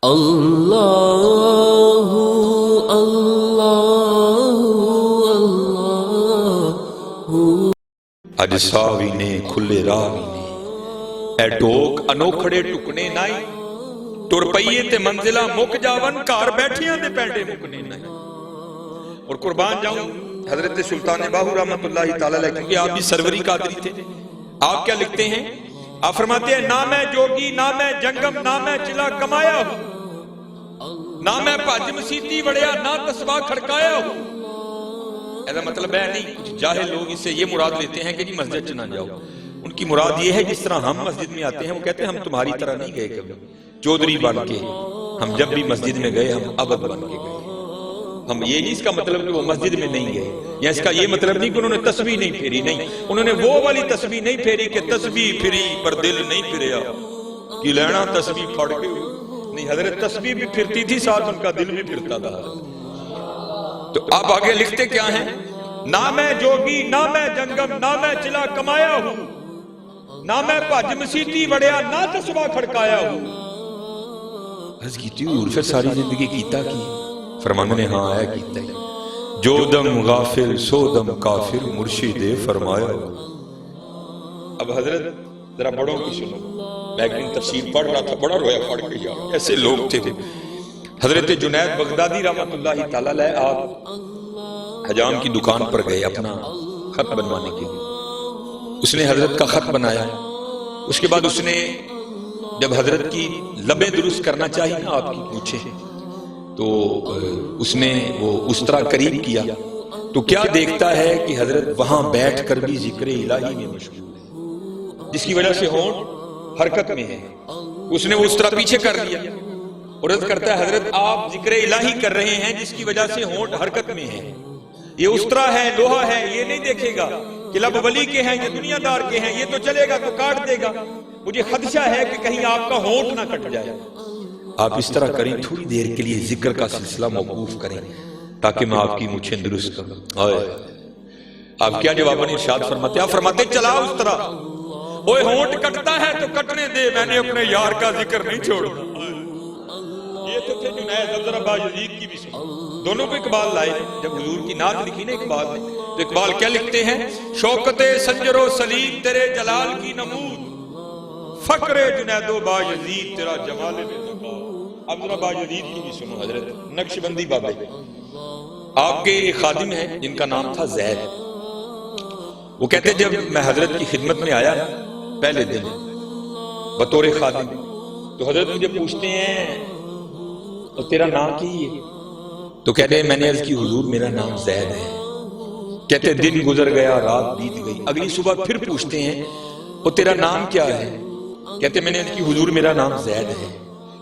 اللہ اللہ اللہ اج ساوی نے کھلے راوی نے اے ٹوک انوکھڑے ٹکنے نائی ٹر پئیے تے منزلہ مک جاون کار بیٹھیاں دے پینڈے مکنے نائی۔ اور قربان جاؤں حضرت سلطان باہو رحمت اللہ تعالیٰ علیہ، کیونکہ آپ بھی سروری قادری تھے، آپ کیا لکھتے ہیں؟ آپ فرماتے ہیں نہ میں جوگی نہ میں جنگم نہ میں چلا کمایا ہوں، نہ میں پاج مسیتی وڑیا نہ تسبیح کھڑکایا ہوں۔ ایسا مطلب ہے نہیں، کچھ جاہل لوگ اس سے یہ مراد لیتے ہیں کہ جی مسجد چ نہ جاؤ۔ ان کی مراد یہ ہے جس طرح ہم مسجد میں آتے ہیں وہ کہتے ہیں ہم تمہاری طرح نہیں گئے کبھی چودھری بن کے، ہم جب بھی مسجد میں گئے ہم عبد بن کے گئے۔ ہم یہ نہیں اس کا مطلب کہ وہ مسجد میں نہیں گئے، یا اس کا یہ مطلب نہیں کہ انہوں نے تسبیح نہیں پھیری، نہیں، انہوں نے وہ والی تسبیح نہیں پھیری کہ تسبیح پھری پر دل نہیں پھریا کہ لینا تسبیح پھڑ کے نہیں، حضرت تسبیح بھی پھرتی تھی ساتھ ان کا دل بھی پھرتا تھا۔ تو آپ آگے لکھتے کیا ہیں؟ نہ میں جوگی نہ میں جنگم نہ میں چلا کمایا ہوں، نہ میں پاج مسیتی وڑیا نہ تسبیح کھڑکایا ہوں۔ عرض کی اور پھر ساری زندگی کیتا کی؟ فرمانے نے ہاں ہے کیتا ہی، جو دم غافل سو دم کافر مرشد فرمایا۔ اب حضرت ذرا بڑوں کی سنو، میں ایک دن تفسیر پڑھ رہا تھا، بڑا رویا پڑھ کے یار ایسے لوگ تھے۔ حضرت جنید بغدادی رحمت اللہ تعالیٰ علیہ آپ حجام کی دکان پر گئے اپنا خط بنوانے کے لیے، اس نے حضرت کا خط بنایا، اس کے بعد اس نے جب حضرت کی لبیں درست کرنا چاہیے نا آپ کی پوچھے، تو اس نے وہ اس طرح قریب کیا تو کیا دیکھتا ہے کہ حضرت وہاں بیٹھ کر بھی ذکر الہی میں مشغول ہے، جس کی وجہ سے ہونٹ حرکت میں ہے، اس نے وہ اس طرح پیچھے کر لیا اور عرض کرتا ہے حضرت آپ ذکر الہی کر رہے ہیں جس کی وجہ سے ہونٹ حرکت میں ہے، یہ اس طرح ہے لوہا ہے، یہ نہیں دیکھے گا کہ لب ولی کے ہیں یا دنیا دار کے ہیں، یہ تو چلے گا تو کاٹ دے گا، مجھے خدشہ ہے کہ کہیں آپ کا ہونٹ نہ کٹ جائے۔ آپ اس طرح کریں، تھوڑی دیر کے لیے ذکر کا سلسلہ موقوف کریں تاکہ میں آپ کی مچھیں درست کروں۔ آپ کیا جواب ارشاد فرماتے ہیں؟ آپ فرماتے چلاؤ اس طرح، اوے ہونٹ کٹتا ہے تو کٹنے دے، میں نے اپنے یار کا ذکر نہیں چھوڑنا۔ یہ تو تھے جنید ذرا باجدید کی بھی سنو، دونوں کو اقبال لائے جب حضور کی نعت لکھی نا اقبال نے، تو اقبال کیا لکھتے ہیں؟ شوکت سنجر و سلیم تیرے جلال کی نمود، فقر جنید و باجدید تیرا جمال میں زکا۔ اب ذرا باجدید کی بھی سنو، حضرت نقشبندی بابے آپ کے ایک خادم ہیں جن کا نام تھا زید، وہ کہتے جب میں حضرت کی خدمت میں آیا پہلے دن بطور خادم، تو حضرت مجھے پوچھتے ہیں اور تیرا نام کی ہے؟ تو کہتے ہیں میں نے عرض کی حضور میرا نام زید ہے۔ کہتے دن گزر گیا رات بیت گئی، اگلی صبح پھر پوچھتے ہیں اور تیرا نام کیا ہے؟ کہتے میں نے عرض کی حضور میرا نام زید ہے۔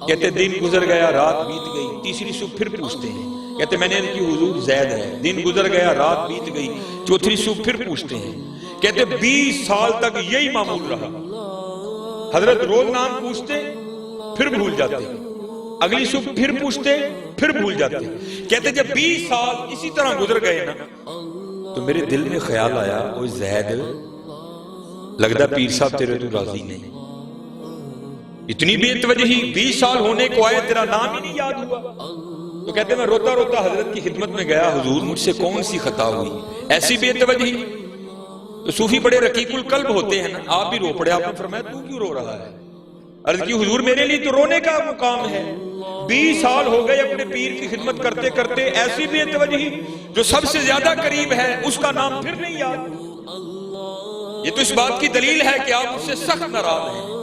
کہتے دن گزر گیا رات بیت گئی، تیسری صبح پھر پوچھتے ہیں، کہتے میں نے عرض کی حضور زید ہے۔ دن گزر گیا رات بیت گئی، چوتھی صبح پھر پوچھتے ہیں، کہتے 20 سال تک یہی معمول رہا، حضرت روز نام پوچھتے پھر بھول جاتے، اگلی صبح پھر پوچھتے پھر بھول جاتے۔ کہتے جب 20 سال اسی طرح گزر گئے نا تو میرے دل میں خیال آیا او زید لگتا پیر صاحب تیرے تو راضی نہیں، اتنی بے توجہی 20 سال ہونے کو آئے تیرا نام ہی نہیں یاد ہوا۔ تو کہتے میں روتا روتا حضرت کی خدمت میں گیا، حضور مجھ سے کون سی خطا ہوئی ایسی بے توجہی؟ تو صوفی بڑے رقیق القلب ہوتے ہیں نا، آپ بھی رو پڑے، آپ نے فرمایا تو کیوں رو رہا ہے؟ عرض کی حضور میرے لیے تو رونے کا مقام ہے، 20 سال ہو گئے اپنے پیر کی خدمت کرتے کرتے، ایسی بے توجہی جو سب سے زیادہ قریب ہے اس کا نام پھر نہیں یاد۔ یہ تو اس بات کی دلیل ہے کہ آپ مجھ سے سخت ناراض ہیں۔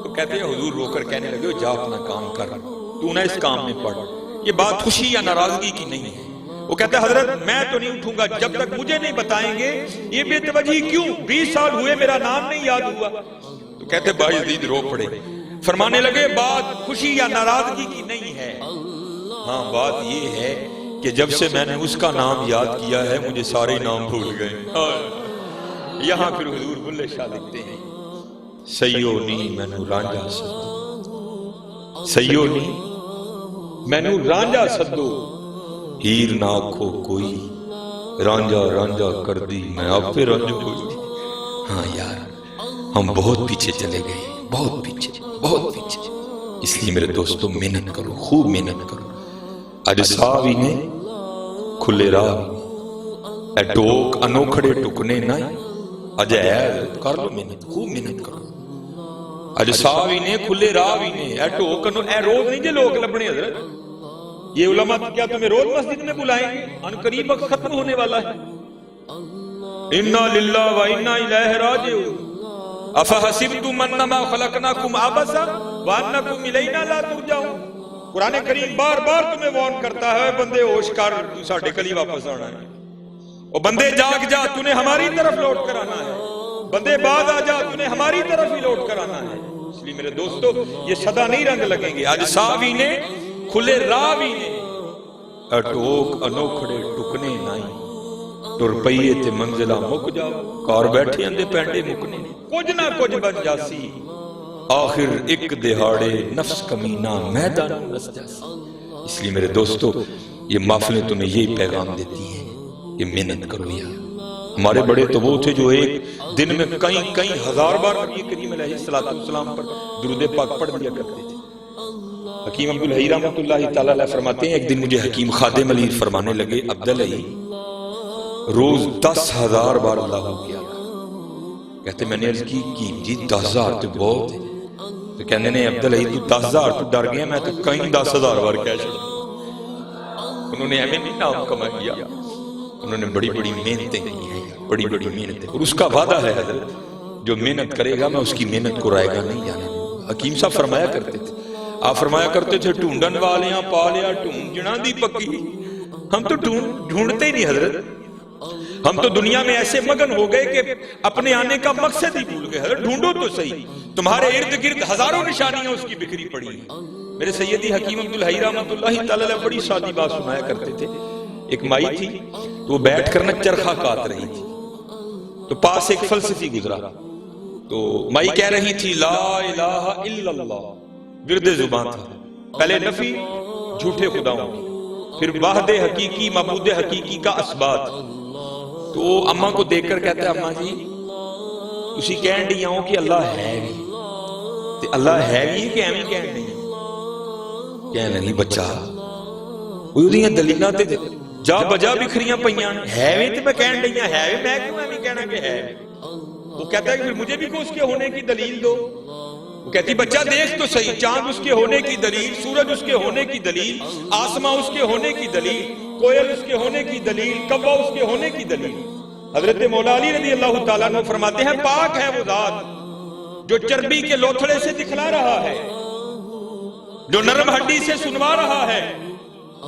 تو کہتے ہیں حضور رو کر کہنے لگے جا اپنا کام کر، تو نہ اس کام میں پڑ، یہ بات خوشی یا ناراضگی کی نہیں ہے۔ وہ کہتے ہیں حضرت میں تو نہیں اٹھوں گا جب تک مجھے نہیں بتائیں گے یہ بے توجہی کیوں، 20 سال ہوئے میرا نام نہیں یاد ہوا۔ تو کہتے باجدید رو پڑے، فرمانے لگے بات خوشی یا ناراضگی کی نہیں ہے، ہاں بات یہ ہے کہ جب سے میں نے اس کا نام یاد کیا ہے مجھے سارے نام بھول گئے۔ یہاں پھر حضور بلے شاہ لکھتے ہیں سیو نی مینو رانجا سدو، سیو نی مینو رانجا سدو، ہیر نہ آکھو کوئی، رانجا رانجا کر دی میں آپ پہ رانجا ہوئی۔ ہاں یار ہم بہت پیچھے چلے گئے، بہت پیچھے، بہت پیچھے۔ اس لیے میرے دوستو محنت کرو، خوب محنت کرو. اج صاحب ہی نے کھلے راہ اے ٹوک انوکھڑے ٹکنے نہ اج ہے کر لو محنت، خوب محنت کرو. اج صاحب ہی نے کھلے راہ ہی نے اے ٹوک اے روز نہیں جو لوگ لبنے حضرت. یہ علماء کیا تمہیں روز مسجد میں بلائیں گے؟ ان قریب وقت ختم ہونے والا ہے. انا للہ و انا الیہ راجعون. افحسبتم انما خلقناکم عبثا وانکم الینا لا ترجعون. قرآن کریم بار بار تمہیں وارن کرتا ہے بندے ہوش کر، تو ساڈے کلی واپس آنا ہے. اور بندے جاگ جا، تو نے ہماری طرف لوٹ کر آنا ہے. بندے باز آ جا، تو نے ہماری طرف ہی لوٹ کر آنا ہے. اس لیے میرے دوستو یہ سدا نہیں رنگ لگیں گے. آج صاحب نے کھلے راہ بھی نے اٹوک انوکھڑے ٹکنے نائی ٹر پئیے تے منزلہ مک جاؤ کار بیٹھے اندے پینڈے مکنے کچھ نہ کچھ بن جاسی آخر ایک دہاڑے نفس کمینہ میدان نس جاسی. اس لیے میرے دوستو یہ محفلیں تمہیں یہی پیغام دیتی ہیں کہ محنت کرو. یار ہمارے بڑے تو وہ تھے جو ایک دن میں کئی ہزار بار نبی کریم علیہ السلام پر درود پاک پڑھ دیا کرتے تھے. حکیم عبدالحی رحمۃ اللہ تعالیٰ علیہ فرماتے ہیں ایک دن مجھے حکیم خادم علی فرمانے لگے عبدالحی روز 10,000 بار اللہ کیا. کہتے میں نے عرض کی جی 10,000 تو بہت ہے. تو کہنے نے عبدالحی تو 10,000 تو ڈر گیا، میں تو کہیں 10,000 بار کہہ چھوڑا. انہوں نے ہمیں بھی نام کما کیا، انہوں نے بڑی بڑی محنتیں کی ہیں، بڑی بڑی محنتیں. اور اس کا وعدہ ہے حضرت جو محنت کرے گا میں اس کی محنت کو رائے گا نہیں جانے. حکیم صاحب فرمایا کرتے تھے، آپ فرمایا کرتے تھے ڈھونڈن والیاں پا لیا ڈھونڈ جنا دی پکی. ہم تو ڈھونڈتے ہی نہیں حضرت. ہم تو دنیا میں ایسے مگن ہو گئے کہ اپنے آنے کا مقصد ہی بھول گئے. حضرت ڈھونڈو تو صحیح، تمہارے ارد گرد ہزاروں نشانیاں اس کی بکھری پڑی ہیں. میرے سیدی حکیم عبدالحی رحمۃ اللہ تعالیٰ علیہ بڑی سادی بات سنایا کرتے تھے. ایک مائی تھی تو وہ بیٹھ کر نہ چرخہ کاٹ رہی تھی، تو پاس ایک فلسفی گزرا. تو مائی کہہ رہی تھی لا الہ الا اللہ، ورد زبان تھا. پہلے نفی جھوٹے خداؤں کی، پھر واحد حقیقی معبود حقیقی کا اثبات. تو اماں کو دیکھ کر کہتا ہے اماں جی تسی کہن ڈی آؤ کہ اللہ ہے بھی، تے اللہ ہے بھی کہ ایویں کہن ڈی کہن لگی بچہ وہ دلیلاں تے جا بجا بکھریاں پئیاں ہے بھی تے میں کہن ڈی ہے بھی، میں کیوں ایویں کہنا کہ ہے. وہ کہتا ہے کہ پھر مجھے بھی کوئی اس کے ہونے کی دلیل دو. وہ کہتی بچہ دیکھ تو صحیح، چاند اس کے ہونے کی دلیل، سورج اس کے ہونے کی دلیل، آسماں اس کے ہونے کی دلیل، کوئل اس کے ہونے کی دلیل، کبا اس کے ہونے کی دلیل. حضرت مولا علی رضی اللہ تعالیٰ عنہ فرماتے ہیں پاک ہے وہ ذات جو چربی کے لوتھڑے سے دکھلا رہا ہے، جو نرم ہڈی سے سنوا رہا ہے،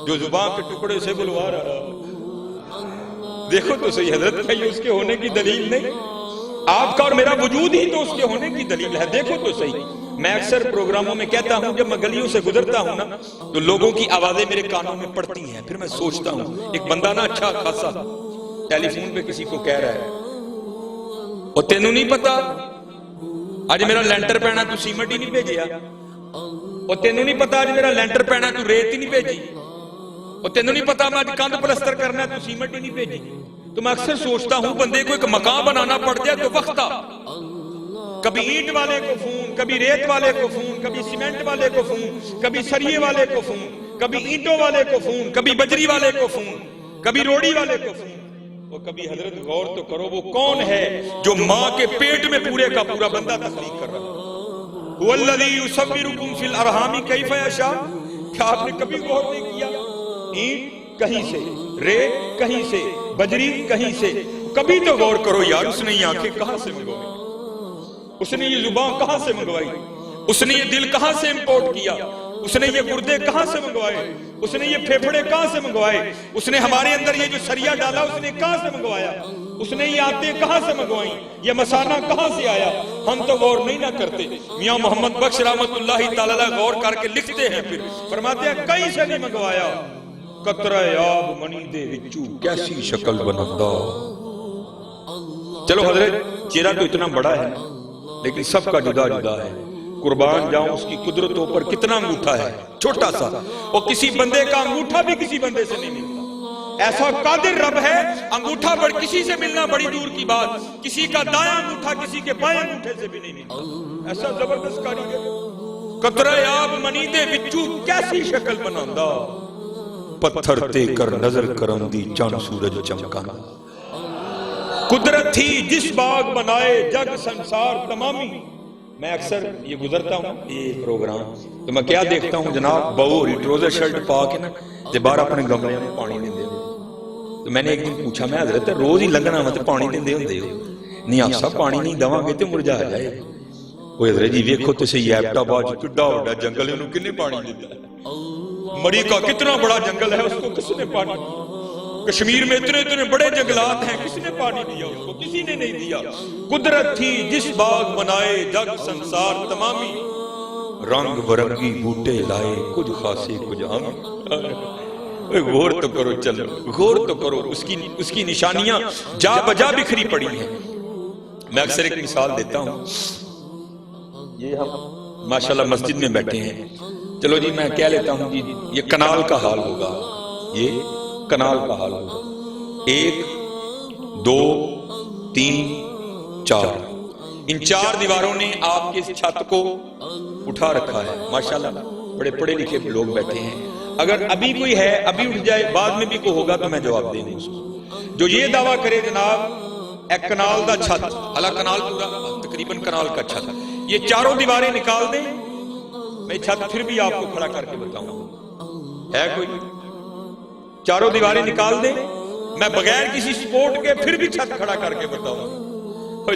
جو زبان کے ٹکڑے سے بلوا رہا ہے. دیکھو تو صحیح حضرت کہ یہ اس کے ہونے کی دلیل نہیں، آپ کا اور میرا وجود ہی تو اس کے ہونے کی دلیل ہے. دیکھو تو صحیح. میں اکثر پروگراموں میں کہتا ہوں جب میں گلیوں سے گزرتا ہوں نا تو لوگوں کی آوازیں میرے کانوں میں پڑتی ہیں. پھر میں سوچتا ہوں ایک بندہ نا اچھا خاصا ٹیلی فون پہ کسی کو کہہ رہا ہے اور تینوں نہیں پتا آج میرا لینٹر پہنا تو سیمنٹ ہی نہیں بھیجیا، اور تینوں نہیں پتا آج میرا لینٹر پہنا تو ریت ہی نہیں بھیجی، اور تینوں نہیں پتا میں آج کاندھ پلستر کرنا ہے تو سیمنٹ ہی نہیں بھیجی. تو میں اکثر سوچتا ہوں بندے کو ایک مکان بنانا پڑ جائے تو وقتا کبھی اینٹ والے کو فون، کبھی ریت والے کو فون، کبھی سیمنٹ والے کو فون، کبھی سریے والے کو فون، کبھی اینٹوں والے کو فون، کبھی بجری والے کو فون، کبھی روڑی والے کو فون. اور کبھی حضرت غور تو کرو وہ کون ہے جو ماں کے پیٹ میں پورے کا پورا بندہ تخلیق کر رہا ہے. هو الذی یصورکم فی الارحام کیف یشاء. کیا آپ نے کبھی غور نہیں کیا؟ اینٹ کہیں سے، ریت کہیں سے، بجری کہیں سے. کبھی تو غور کرو یار اس نے یہ آنکھیں کہاں سے منگوائی، اس نے یہ زبان کہاں سے منگوائی، اس نے یہ دل کہاں سے امپورٹ کیا، اس نے یہ گردے کہاں سے منگوائے، اس نے یہ پھیپھڑے کہاں سے منگوائے، اس نے ہمارے اندر یہ جو سریا ڈالا اس نے کہاں سے منگوایا، اس نے یہ آتیں کہاں سے منگوائیں، یہ مسانہ کہاں سے آیا. ہم تو غور نہیں نہ کرتے. میاں محمد بخش رحمت اللہ تعالی غور کر کے لکھتے ہیں، پھر فرماتے ہیں کہیں سے نہیں منگوایا. قطرہ آب منی دے وچوں کیسی شکل بنندا. چلو حضرت چہرہ تو اتنا بڑا ہے لیکن سب کا جدا جدا ہے. قربان جاؤں اس کی قدرتوں پر کتنا انگوٹھا ہے چھوٹا سا، اور کسی بندے کا انگوٹھا بھی کسی بندے سے نہیں ملتا. ایسا قادر رب ہے انگوٹھا پر کسی سے ملنا بڑی دور کی بات، کسی کا دایاں انگوٹھا کسی کے بائیں انگوٹھے سے بھی نہیں ملتا. ایسا زبردست کاریگر. قطرہ آب منی دے وچوں کیسی شکل بناوندا پتھر تے کر نظر کراندی چاند سورج چمکانا قدرت تھی جس باغ بنائے جگ سنسار تمامی میں اکثر یہ گزرتا ہوں یہ پروگرام تو میں کیا دیکھتا ہوں جناب بہو ٹروزر شرٹ پا کے نا تے باہر اپنے گملے میں پانی دیندے تو میں نے ایک دن پوچھا میں حضرت روز ہی لنگنا مت پانی دیندے ہوندے ہو نہیں آپ سب پانی نہیں دواں گے تے مرجا جائے وہ حضرت جی ویکھو تے صحیح ایبٹ آباد کڈا بڑا جنگل ہے انہوں کنے پانی دیتا ہے مری کا کتنا بڑا جنگل ہے اس کو کس نے پانی کشمیر میں اتنے بڑے جنگلات ہیں کس نے پانی دیا اس کو کسی نے نہیں دیا قدرت تھی جس باغ بنائے جگ سنسار تمامی رنگ برنگی بوٹے لائے کچھ خاصے کچھ عام غور تو کرو چلو غور تو کرو اس کی نشانیاں جا بجا بکھری پڑی ہیں میں اکثر ایک مثال دیتا ہوں یہ ہم ماشاءاللہ مسجد میں بیٹھے ہیں چلو جی میں کہہ لیتا ہوں جی یہ کنال کا حال ہوگا یہ کنال کا حال ہوگا 1 2 3 4 ان 4 دیواروں نے آپ کی اس چھت کو اٹھا رکھا ہے ماشاءاللہ بڑے پڑھے لکھے لوگ بیٹھے ہیں اگر ابھی کوئی ہے ابھی اٹھ جائے بعد میں بھی کوئی ہوگا تو میں جواب دیں گے اس کو جو یہ دعویٰ کرے جناب ایک کنال دا چھت اللہ کنال پورا تقریباً کنال کا چھت یہ 4 دیواریں نکال دیں میں چھت پھر بھی آپ کو کھڑا کر کے بتاؤں ہے کوئی 4 دیواریں نکال دیں میں بغیر کسی سپورٹ کے پھر بھی چھت کھڑا کر کے بتاؤں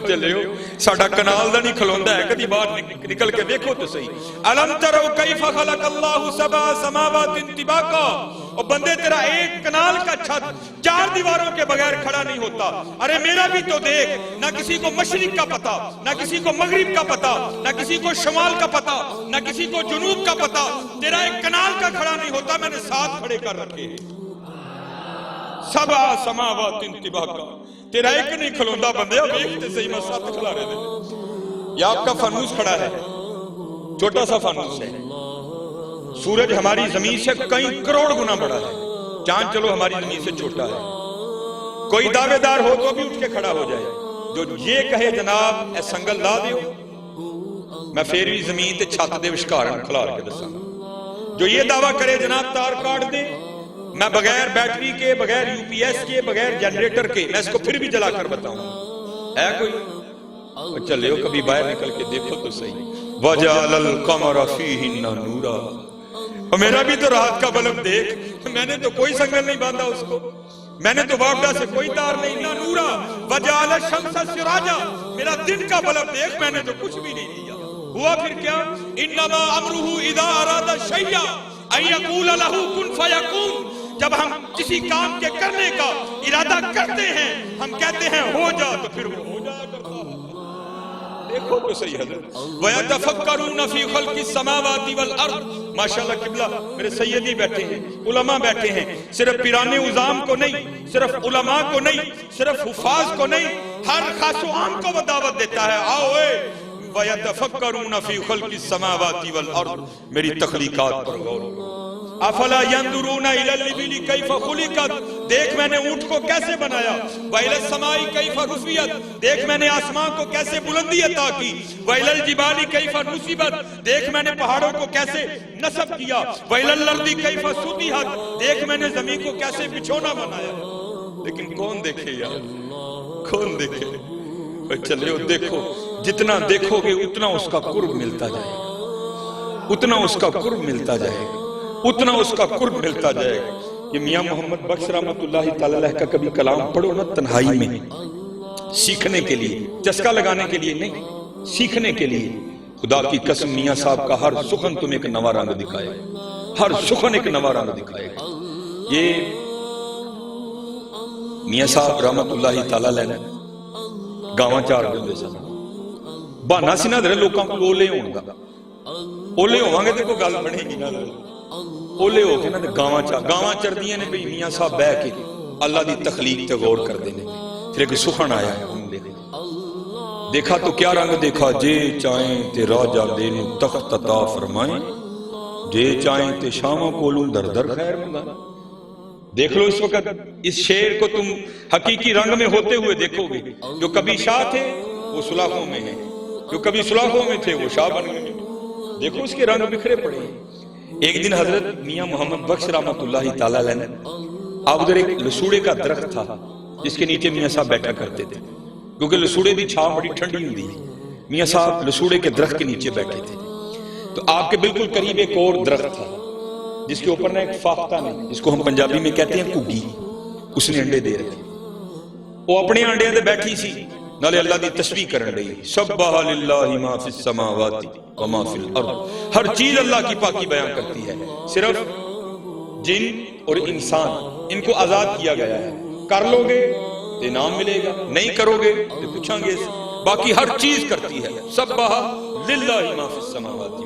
چلے ہو ساڑھا کنال دا نہیں کھلوندہ ہے کدی باہر نکل کے دیکھو تو صحیح الم ترو کیف خلق اللہ 7 سماوات طباقا اور بندے تیرا ایک کنال کا چھت 4 دیواروں کے بغیر کھڑا نہیں ہوتا ارے میرا بھی تو دیکھ نہ کسی کو مشرق کا پتا نہ کسی کو مغرب کا پتا نہ کسی کو شمال کا پتا نہ کسی کو جنوب کا پتا تیرا ایک کنال کا کھڑا نہیں ہوتا میں نے 7 کھڑے کر رکھے 7 سماوات طباقا تیرا ایک نہیں کھلوندہ بندے اب ایک صحیح میں 7 کھلا رہے دے یہ آپ کا فانوس کھڑا ہے چھوٹا سا فانوس ہے سورج ہماری زمین سے کئی کروڑ گنا بڑا ہے چاند چلو ہماری زمین سے چھوٹا ہے کوئی دعوے دار ہو تو بھی اٹھ کے کھڑا ہو جائے جو یہ کہے جناب اے سنگل لا دیو میں پھر بھی زمین تے چھت دے وشکارن کھلا کے دساں جو یہ دعویٰ کرے جناب تار کاٹ دے میں بغیر بیٹری کے بغیر یو پی ایس کے بغیر جنریٹر کے میں اس کو پھر بھی جلا کر بتاؤں ہے کوئی چلے ہو کبھی باہر نکل کے دیکھو تو صحیح وَجَعَلَ الْقَمَرَ فِيهِنَّ نُورًا اور میرا بھی تو رات کا بلب دیکھ میں نے تو کوئی سنگل نہیں باندھا اس کو میں نے تو واپڈا سے کوئی تار نہیں نہ نورا وَجَعَلَ الشَّمْسَ سِرَاجًا میرا دن کا بلب دیکھ میں نے تو کچھ بھی نہیں دیا ہوا پھر کیا إِنَّمَا أَمْرُهُ إِذَا أَرَادَ شَيْئًا أَن يَقُولَ لَهُ كُن فَيَكُونُ جب ہم کسی کام کے کرنے کا ارادہ کرتے ہیں ہم کہتے ہیں ہو جا تو پھر وہ ہو جایا کرتا ہے دیکھو تو صحیح حضرت وَيَتَفَكَّرُونَ فِي خَلْقِ السَّمَاوَاتِ وَالْأَرْضِ ماشاءاللہ قبلہ میرے سیدی بیٹھے ہیں علماء بیٹھے ہیں صرف پیران عظام کو نہیں صرف علماء کو نہیں صرف حفاظ کو نہیں ہر خاص و عام کو وہ دعوت دیتا ہے آؤ اے وَيَتَفَكَّرُونَ فِي خَلْقِ السَّمَاوَاتِ وَالْأَرْضِ میری تخلیقات پر غور کرو افلا ينظرون الى الابل كيف خلقت دیکھ میں نے اونٹ کو کیسے بنایا والى السماء كيف رفعت دیکھ میں نے آسمان کو کیسے بلندی عطا کی والى الجبال كيف نصبت دیکھ میں نے پہاڑوں کو کیسے نصب کیا والى الارض كيف سطحت دیکھ میں نے زمین کو کیسے بچھونا بنایا لیکن کون دیکھے یار کون دیکھے چلے ہو دیکھو جتنا دیکھو گے اتنا اس کا قرب ملتا جائے گا اتنا اس کا قرب ملتا جائے گا اتنا اس کا قرب ملتا جائے گا یہ میاں محمد بخش رحمت اللہ تعالی علیہ کا کبھی کلام پڑھو نا تنہائی میں سیکھنے کے لیے چسکا لگانے کے لیے نہیں سیکھنے کے لیے خدا کی قسم میاں صاحب کا ہر سخن تمہیں ایک نوا رنگ دکھائے گا ہر سخن ایک نوا رنگ دکھائے گا یہ میاں صاحب رحمت اللہ تعالی علیہ گاواں چار دے سن بہانا سی نہ درے لوکاں کو اولے ہون گا اولے ہوواں گے تے کوئی گل بنے گی نہ اولے ہو کے نا گاواں چردیاں نے بھئی میاں صاحب بہ کے اللہ دی تخلیق تے غور کر دینے پھر ایک سخن آیا ہے ہم دیکھا تو کیا رنگ دیکھا جے چاہیں تے راجہ دے نو تخت عطا فرمائیں جے چاہیں تے شاموں کولوں در در خیر منگا دیکھ لو اس وقت اس شعر کو تم حقیقی رنگ میں ہوتے ہوئے دیکھو گے جو کبھی شاہ تھے وہ سلاخوں میں ہیں جو کبھی سلاخوں میں تھے وہ شاہ بن گئے دیکھو اس کے رنگ بکھرے پڑے ہیں۔ ایک دن حضرت میاں محمد بخش رحمۃ اللہ تعالی علیہ، اب ادھر ایک لسوڑے کا درخت تھا جس کے نیچے میاں صاحب بیٹھا کرتے تھے، کیونکہ لسوڑے دی چھاؤں بڑی ٹھنڈی ہوتی ہے۔ میاں صاحب لسوڑے کے درخت کے نیچے بیٹھے تھے، تو آپ کے بالکل قریب ایک اور درخت تھا جس کے اوپر نہ ایک فاختہ نے، جس کو ہم پنجابی میں کہتے ہیں کگی، اس نے انڈے دے رکھے۔ وہ اپنے انڈے دے بیٹھی سی، نالے اللہ دی تسبیح کرن رہی، سبح للہ ما فی السماوات وما فی الارض، ہر چیز اللہ کی پاکی بیان کرتی ہے، صرف جن اور انسان ان کو آزاد کیا گیا ہے، کر لو گے تو انعام ملے گا، نہیں کرو گے تو پوچھیں گے، باقی ہر چیز کرتی ہے، سبح للہ ما فی السماوات۔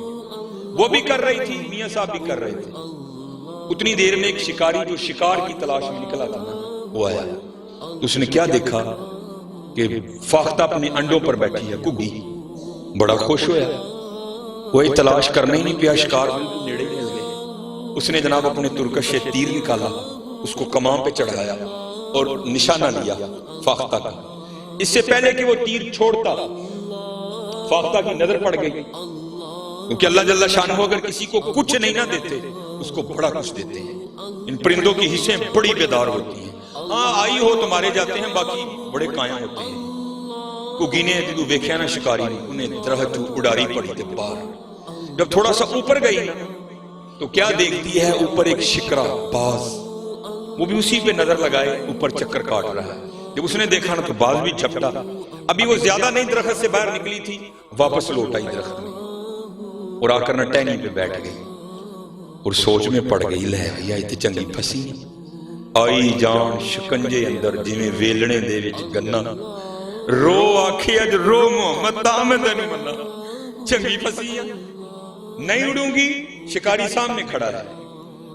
وہ بھی کر رہی تھی، میاں صاحب بھی کر رہے تھے۔ اتنی دیر میں ایک شکاری جو شکار کی تلاش میں نکلا تھا نا، وہ آیا، اس نے کیا دیکھا کہ فاختہ اپنے انڈوں پر بیٹھی ہے کگی، بڑا خوش ہویا، وہ تلاش کرنے ہی نہیں پیا، شکار نیڑے مل گئے۔ اس نے جناب اپنے ترکش سے تیر نکالا، اس کو کمان پہ چڑھایا اور نشانہ لیا فاختہ کا۔ اس سے پہلے کہ وہ تیر چھوڑتا، فاختہ کی نظر پڑ گئی، کیونکہ اللہ جل شانہ اگر کسی کو کچھ نہیں نہ دیتے اس کو بڑا کچھ دیتے ہیں۔ ان پرندوں کی حصیں بڑی بیدار ہوتی ہیں، ہاں آئی ہو تو مارے جاتے ہیں، باقی بڑے قائم ہوتے ہیں۔ کگی نے جدو ویکھیا نا شکاری نے، انہیں درخت اڑاری پڑی تے باہر، جب تھوڑا سا اوپر گئی نا تو کیا دیکھتی ہے، اوپر ایک شکرا باز، وہ بھی اسی پہ نظر لگائے اوپر چکر کاٹ رہا ہے۔ جب اس نے دیکھا نا تو باز بھی جھپٹا، ابھی وہ زیادہ نہیں درخت سے باہر نکلی تھی، واپس لوٹ آئی درخت میں اور آ کر نہ ٹہنی پہ بیٹھ گئی اور سوچ میں پڑ گئی، لے بھیا یہ تے چنگی پھسی آئی جان شکنجے اندر جویں ویلنے دے وچ گنا، رو آکھے اج رو محمد تامد نہیں منا، چنگی پھسی ہے، نہیں اڑوں گی۔ شکاری سامنے کھڑا ہے،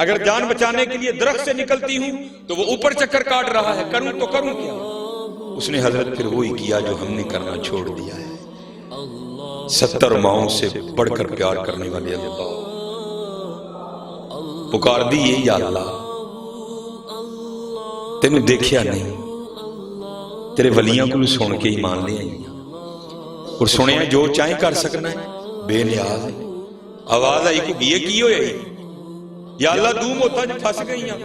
اگر جان بچانے کے لیے درخت سے نکلتی ہوں تو وہ اوپر چکر کاٹ رہا ہے، کروں تو کروں کیا؟ اس نے حضرت پھر وہی کیا جو ہم نے کرنا چھوڑ دیا ہے۔ 70 ماؤں سے بڑھ کر پیار کرنے والے اللہ پکار دی، یہ یا اللہ تینوں دیکھیا نہیں، تیرے ولیاں کو سن کے ایمان لے آئی اور سنیا جو چاہے کر سکنا ہے، بے نیاز ہے۔ آواز آئی کو یہ کی ہوئے یا اللہ دوم ہوتا جو پھنس گئی ہیں،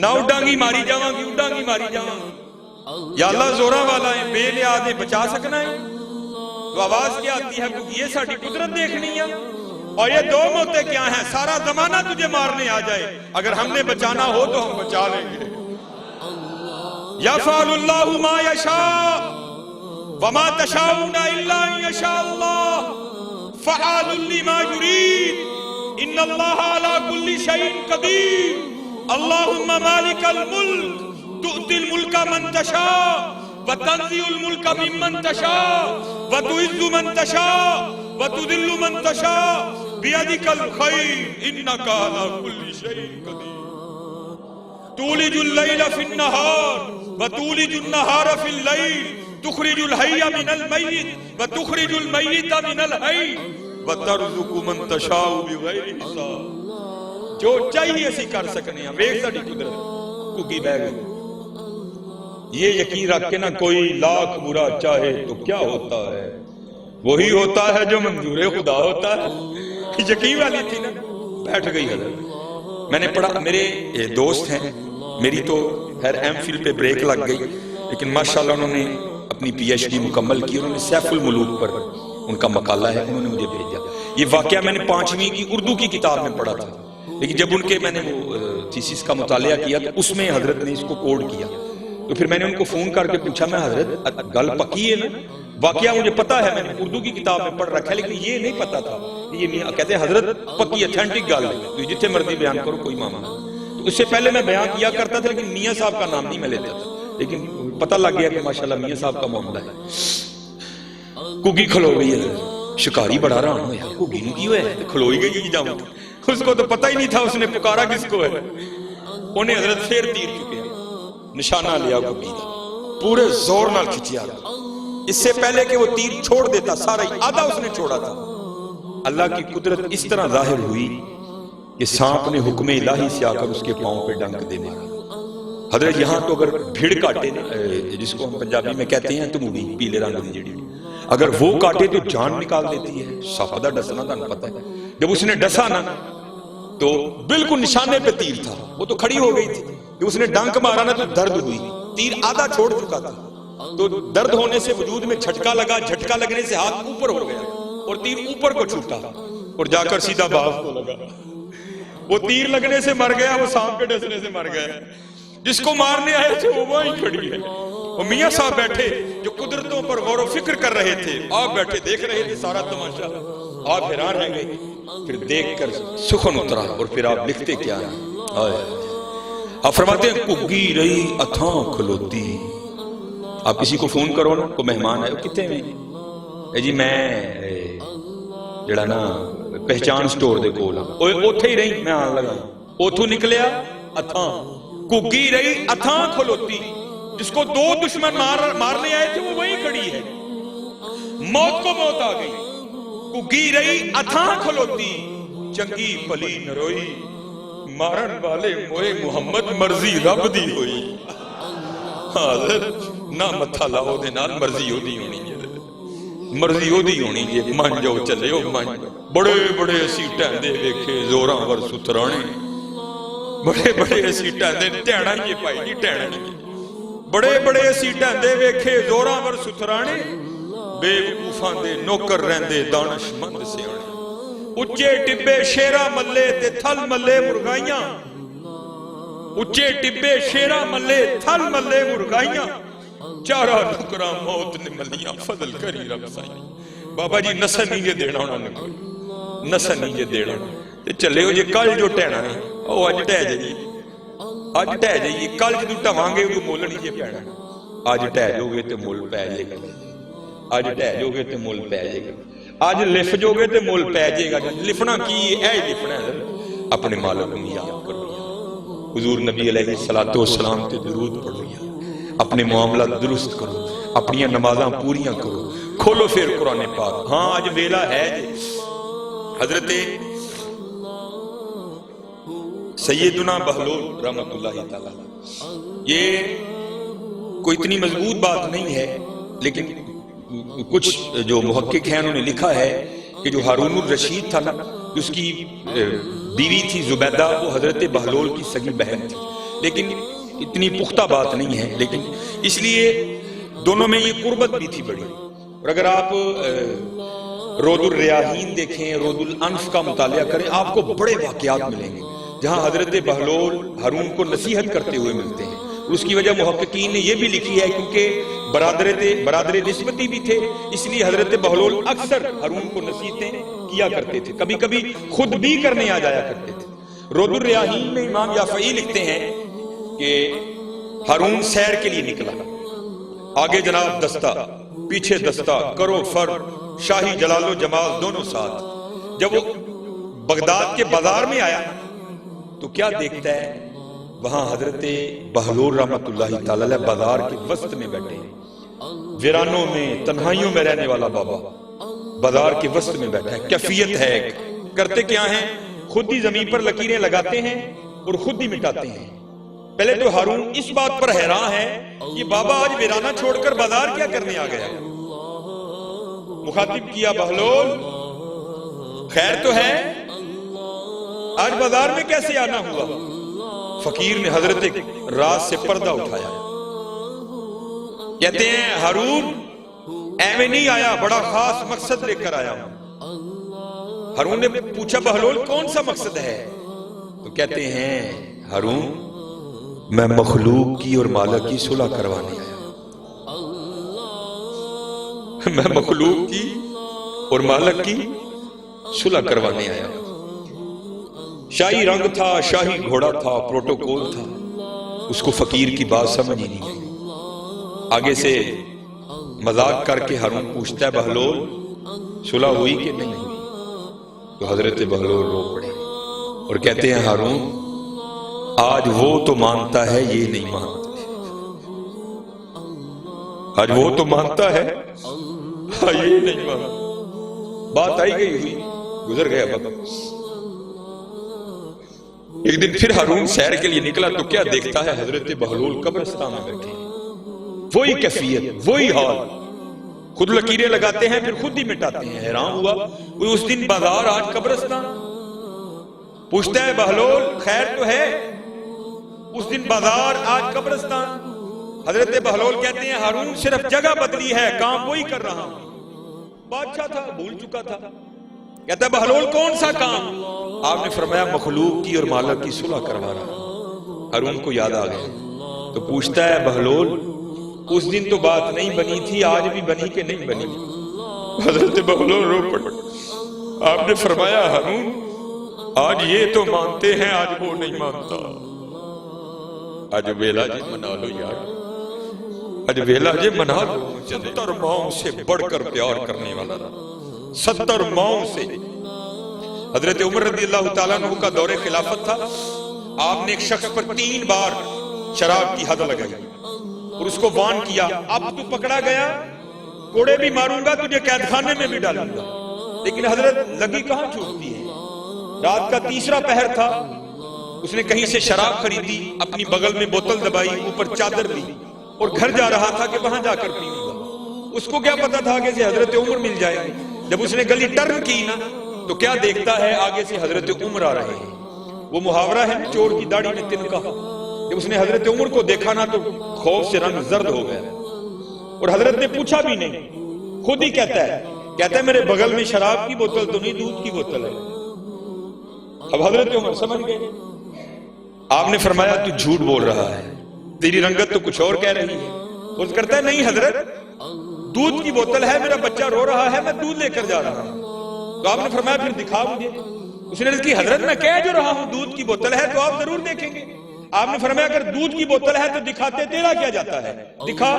نہ اڈاں گی ماری جاواں گی، اڈاں گی ماری جاواں گی، یا اللہ زوراں والا ہے، بے نیاز ہے، بچا سکنا ہے۔ تو آواز کیا آتی ہے، یہ ساڑھی قدرت دیکھنی ہے، اور یہ دو موتے کیا ہیں، سارا زمانہ تجھے مارنے آ جائے، اگر ہم نے بچانا ہو تو ہم بچا لیں گے۔ یفعل اللہ ما یشاء وما تشاؤون الا ان یشاء اللہ فعال لما یرید ان اللہ علی کل شیء قدیر اللہم مالک الملک تؤتی الملک من تشاء وتنزع الملک ممن تشاء وتعز من تشاء وتذل من تشاء بیدک الخیر انک علی کل شیء قدیر تولج اللیل فی النہار وتولج النہار فی اللیل تخرج الحی من المیت وتخرج المیت من الحی وترزق من تشاء بغیر حساب۔ جو چاہیے اسی کر سکنے ہیں، ویکھ ساڈی قدرت کگی بہ گئی۔ یہ یقین رکھ کے نہ کوئی لاکھ برا چاہے تو کیا ہوتا ہے، وہی ہوتا ہے جو منظور خدا ہوتا ہے۔ یقین والی تھی نا، بیٹھ گئی حضرت۔ میں نے پڑھا، میرے دوست ہیں، میری تو خیر ایم فل پہ بریک لگ گئی، لیکن ماشاءاللہ انہوں نے اپنی پی ایچ ڈی مکمل کی، انہوں نے سیف الملوک پر ان کا مقالہ ہے، انہوں نے مجھے بھیجا۔ یہ واقعہ میں نے 5ویں کی اردو کی کتاب میں پڑھا تھا، لیکن جب ان کے میں نے وہ تھیسس کا مطالعہ کیا تو اس میں حضرت نے اس کو کوڈ کیا، تو پھر میں نے ان کو فون کر کے پوچھا، میں حضرت گل پکی ہے نا، واقعہ مجھے پتا ہے، میں نے اردو کی کتاب میں پڑھ رکھا ہے، لیکن یہ نہیں پتا تھا۔ یہ کہتے ہیں حضرت پکی اتھینٹک گل ہے، تو جتنے مرضی بیان کرو کوئی معاملہ نہیں۔ تو اس سے پہلے میں بیان کیا کرتا تھا، لیکن میاں صاحب کا نام نہیں میں لیتا تھا، لیکن پتہ لگ گیا کہ ماشاءاللہ میاں صاحب کا معاملہ ہے۔ کگی کھلو گئی ہے، شکاری بڑا رہا ہوں، کگی نہیں کی ہوئے ہے، کھلوئی گئی جی جاؤں، اس کو تو پتہ ہی نہیں تھا اس نے پکارا کس کو ہے۔ انہیں حضرت پھر تیر چکے، نشانہ لیا کگی دا، پورے زور نال کھچیا۔ اس سے پہلے کہ وہ تیر چھوڑ دیتا، سارا ہی آدھا اس نے چھوڑا تھا۔ اللہ کی قدرت اس طرح ظاہر ہوئی کہ سانپ نے حکم الہی سے آ کر اس کے پاؤں پہ ڈنک دے مارا۔ حضرت یہاں تو اگر بھیڑ کاٹے، جس کو ہم پنجابی میں کہتے ہیں تموڑی، پیلے رنگ دی جڑی، اگر وہ کاٹے تو جان نکال دیتی ہے، سپ دا ڈسنا تھانوں پتہ ہے۔ جب اس نے ڈسا نا تو بالکل نشانے پہ تیر تھا، وہ تو کھڑی ہو گئی تھی، جب اس نے ڈنک مارا نا تو درد ہوئی، تیر آدھا چھوڑ چکا تھا، تو درد ہونے سے وجود میں جھٹکا لگا، جھٹکا لگنے سے ہاتھ اوپر ہو گیا اور تیر اوپر کو چھوٹا اور جا کر سیدھا باغ کو لگا۔ وہ تیر لگنے سے مر گیا، وہ سانپ کے ڈسنے سے مر گیا، جس کو مارنے آئے تھے وہ وہیں کھڑی ہے۔ اور میاں صاحب بیٹھے جو قدرتوں پر غور و فکر کر رہے تھے، آپ بیٹھے دیکھ رہے تھے سارا تماشا، آپ حیران رہ گئے، پھر دیکھ کر سخن اترا اور پھر آپ لکھتے کیا ہیں؟ آپ فرماتے ہیں کگی رہی اتھاں کھلوتی۔ آپ کسی کو فون کرو نا، کوئی مہمان آئے، کتنے میں؟ اے جی میں جڑا نا پہچان سٹور دے کول اوتھے ہی رہی، میں آن لگا، اوتھوں نکلیا اتھاں، کگی رہی اتھاں کھلوتی، جس کو دو دشمن مارنے آئے تھے وہ وہیں کھڑی ہے، موت کو موت آ گئی، کگی رہی اتھاں کھلوتی، چنگی پلی نروئی، مارن والے موئے محمد مرضی رب دی ہوئی۔ حاضر نہ متھا لاؤ دے نال مرضی ہو دی ہونی ہے، مرضی ہو دی ہونی ہے، من جو چلے ہو من۔ بڑے بڑے اسی ٹہندے ویکھے زوراں ور سترانے، بڑے بڑے اسی ٹہندے ٹہنا ہی پائی جی ٹہنا ہی، بڑے بڑے اسی ٹہندے ویکھے زوراں ور سترانے، بے وقوفاں دے نوکر رہندے دانش مند سیانے، اچے ٹبے شیرا ملے تے تھل ملے مرغائیاں، اچے ٹبے شیرا ملے تھل ملے مرغائیاں، چارہ ٹکرا موت نے ملیاں فضل کری رب سائیں۔ بابا جی نسل نہیں یہ دینا ہونا نکل، نسل نہیں یہ دینا ہونا، چلے ہو جی کل جو ٹہنا ہے وہ اج ٹہ جائیے، اج ٹہ جائیے، کل جو ٹہواں گے وہ مول نہیں یہ پینا، اج ٹہ جو گے تے مول پہ جائے گا، اج ٹہ جو گے تے مول پہ جائے گا، اج لف جو گے تے مول پہ جائے گا۔ لفنا کی اے لفنا ہے اپنے مالک کو یاد کرو، حضور نبی علیہ السلام تے درود پڑھو، اپنے معاملات درست کرو، اپنی نمازاں پوریاں کرو، کھولو پھر قرآن پاک۔ ہاں آج ویلا ہے جی، حضرت سیدنا بہلول رحمت اللہ تعالی، یہ کوئی اتنی مضبوط بات نہیں ہے، لیکن کچھ جو محقق ہیں انہوں نے لکھا ہے کہ جو ہارون الرشید تھا نا، اس کی بیوی تھی زبیدہ، وہ حضرت بہلول کی سگی بہن تھی، لیکن اتنی پختہ بات نہیں ہے، لیکن اس لیے دونوں میں یہ قربت بھی تھی بڑی۔ اور اگر آپ رود الریاحین دیکھیں، رود الانف کا مطالعہ کریں، آپ کو بڑے واقعات ملیں گے جہاں حضرت بہلول ہارون کو نصیحت کرتے ہوئے ملتے ہیں۔ اس کی وجہ محققین نے یہ بھی لکھی ہے کیونکہ برادر نسبتی بھی تھے، اس لیے حضرت بہلول اکثر ہارون کو نصیحتیں کیا کرتے تھے، کبھی کبھی خود بھی کرنے آ جایا کرتے تھے۔ رود الریاحین میں امام یافعی لکھتے ہیں کہ ہارون سیر کے لیے نکلا، آگے جناب دستہ، پیچھے دستہ، کرو فر، شاہی جلال و جمال دونوں ساتھ۔ جب وہ بغداد کے بازار میں آیا تو کیا دیکھتا ہے، وہاں حضرت بہلول رحمت اللہ تعالی بازار کے وسط میں بیٹھے ہیں، ویرانوں میں تنہائیوں میں رہنے والا بابا بازار کے وسط میں بیٹھا ہے۔ کیفیت ہے، کرتے کیا ہیں، خود ہی زمین پر لکیریں لگاتے ہیں اور خود ہی مٹاتے ہیں۔ پہلے تو ہارون اس بات پر حیران ہے کہ بابا آج ویرانہ چھوڑ کر بازار کیا کرنے آ گیا۔ مخاطب کیا، بہلول خیر تو ہے، آج بازار میں کیسے آنا ہوا؟ فقیر نے حضرت راز سے پردہ اٹھایا، کہتے ہیں ہارون ایویں نہیں آیا، بڑا خاص مقصد لے کر آیا ہوں۔ ہارون نے پوچھا بہلول کون سا مقصد ہے؟ تو کہتے ہیں ہارون میں مخلوق کی اور مالک کی صلح کروانے آیا، میں مخلوق کی اور مالک کی صلح کروانے آیا۔ شاہی رنگ تھا، شاہی گھوڑا تھا، پروٹوکول تھا، اس کو فقیر کی بات سمجھ ہی نہیں آئی۔ آگے سے مذاق کر کے ہارون پوچھتا ہے بہلول صلح ہوئی کہ نہیں ہوئی؟ تو حضرت بہلول رو پڑے اور کہتے ہیں ہارون آج وہ تو مانتا ہے یہ نہیں مانتا، آج وہ تو مانتا ہے یہ نہیں مانتا۔ بات آئی گئی ہوئی، گزر گیا وقت۔ ایک دن پھر ہارون سیر کے لیے نکلا تو کیا دیکھتا ہے، حضرت بہلول قبرستان میں بیٹھے، وہی کیفیت، وہی حال، خود لکیریں لگاتے ہیں پھر خود ہی مٹاتے ہیں. حیران ہوا وہ اس دن بازار آج قبرستان. پوچھتا ہے بہلول خیر تو ہے؟ اس دن بازار آج قبرستان. حضرت بہلول کہتے ہیں ہارون صرف جگہ بدلی ہے کام وہی کر رہا ہوں. بادشاہ تھا بھول چکا تھا. کہتا ہے بہلول کون سا کام؟ آپ نے فرمایا مخلوق کی اور مالک کی صلح کروا رہا. ہارون کو یاد آ گیا تو پوچھتا ہے بہلول اس دن تو بات نہیں بنی تھی آج بھی بنی کہ نہیں بنی؟ حضرت بہلول رو پڑے. آپ نے فرمایا ہارون آج یہ تو مانتے ہیں آج وہ نہیں مانتا. آج ویلا جی منا لو یار, آج ویلا جی منا لو. 70 ماؤں سے بڑھ کر پیار کرنے والا تھا, 70 ماؤں سے. حضرت عمر رضی اللہ تعالیٰ عنہ کا دور خلافت تھا. آپ نے ایک شخص پر 3 بار شراب کی حد لگائی اور اس کو وارن کیا اب تو پکڑا گیا کوڑے بھی ماروں گا تجھے قید خانے میں بھی ڈالوں گا. لیکن حضرت لگی کہاں چھوٹتی ہے. رات کا 3 پہر تھا. اس نے کہیں سے شراب خریدی, اپنی بغل میں بوتل دبائی, اوپر چادر لی اور گھر جا رہا تھا کہ وہاں جا کر پیوں گا. اس کو کیا پتا تھا آگے سے حضرت عمر مل جائے گی. جب اس نے گلی ٹرن کی نا تو کیا دیکھتا ہے آگے سے حضرت عمر آ رہے ہیں. وہ محاورہ ہے چور کی داڑھی میں تنکا. جب اس نے حضرت عمر کو دیکھا نا تو خوف سے رنگ زرد ہو گیا اور حضرت نے پوچھا بھی نہیں, خود ہی کہتا ہے میرے بغل میں شراب کی بوتل تو نہیں دودھ کی بوتل ہے. اب حضرت عمر سمجھ گئے. آپ نے فرمایا تو جھوٹ بول رہا ہے, تیری رنگت تو کچھ اور کہہ رہی ہے. اس کرتا ہے نہیں حضرت دودھ کی بوتل ہے, میرا بچہ رو رہا ہے, میں دودھ لے کر جا رہا ہوں. تو آپ نے فرمایا پھر دکھا مجھے. اس نے کہا حضرت میں کہہ جو رہا ہوں دودھ کی بوتل ہے تو آپ ضرور دیکھیں گے. آپ نے فرمایا اگر دودھ کی بوتل ہے تو دکھاتے تیرا کیا جاتا ہے, دکھا.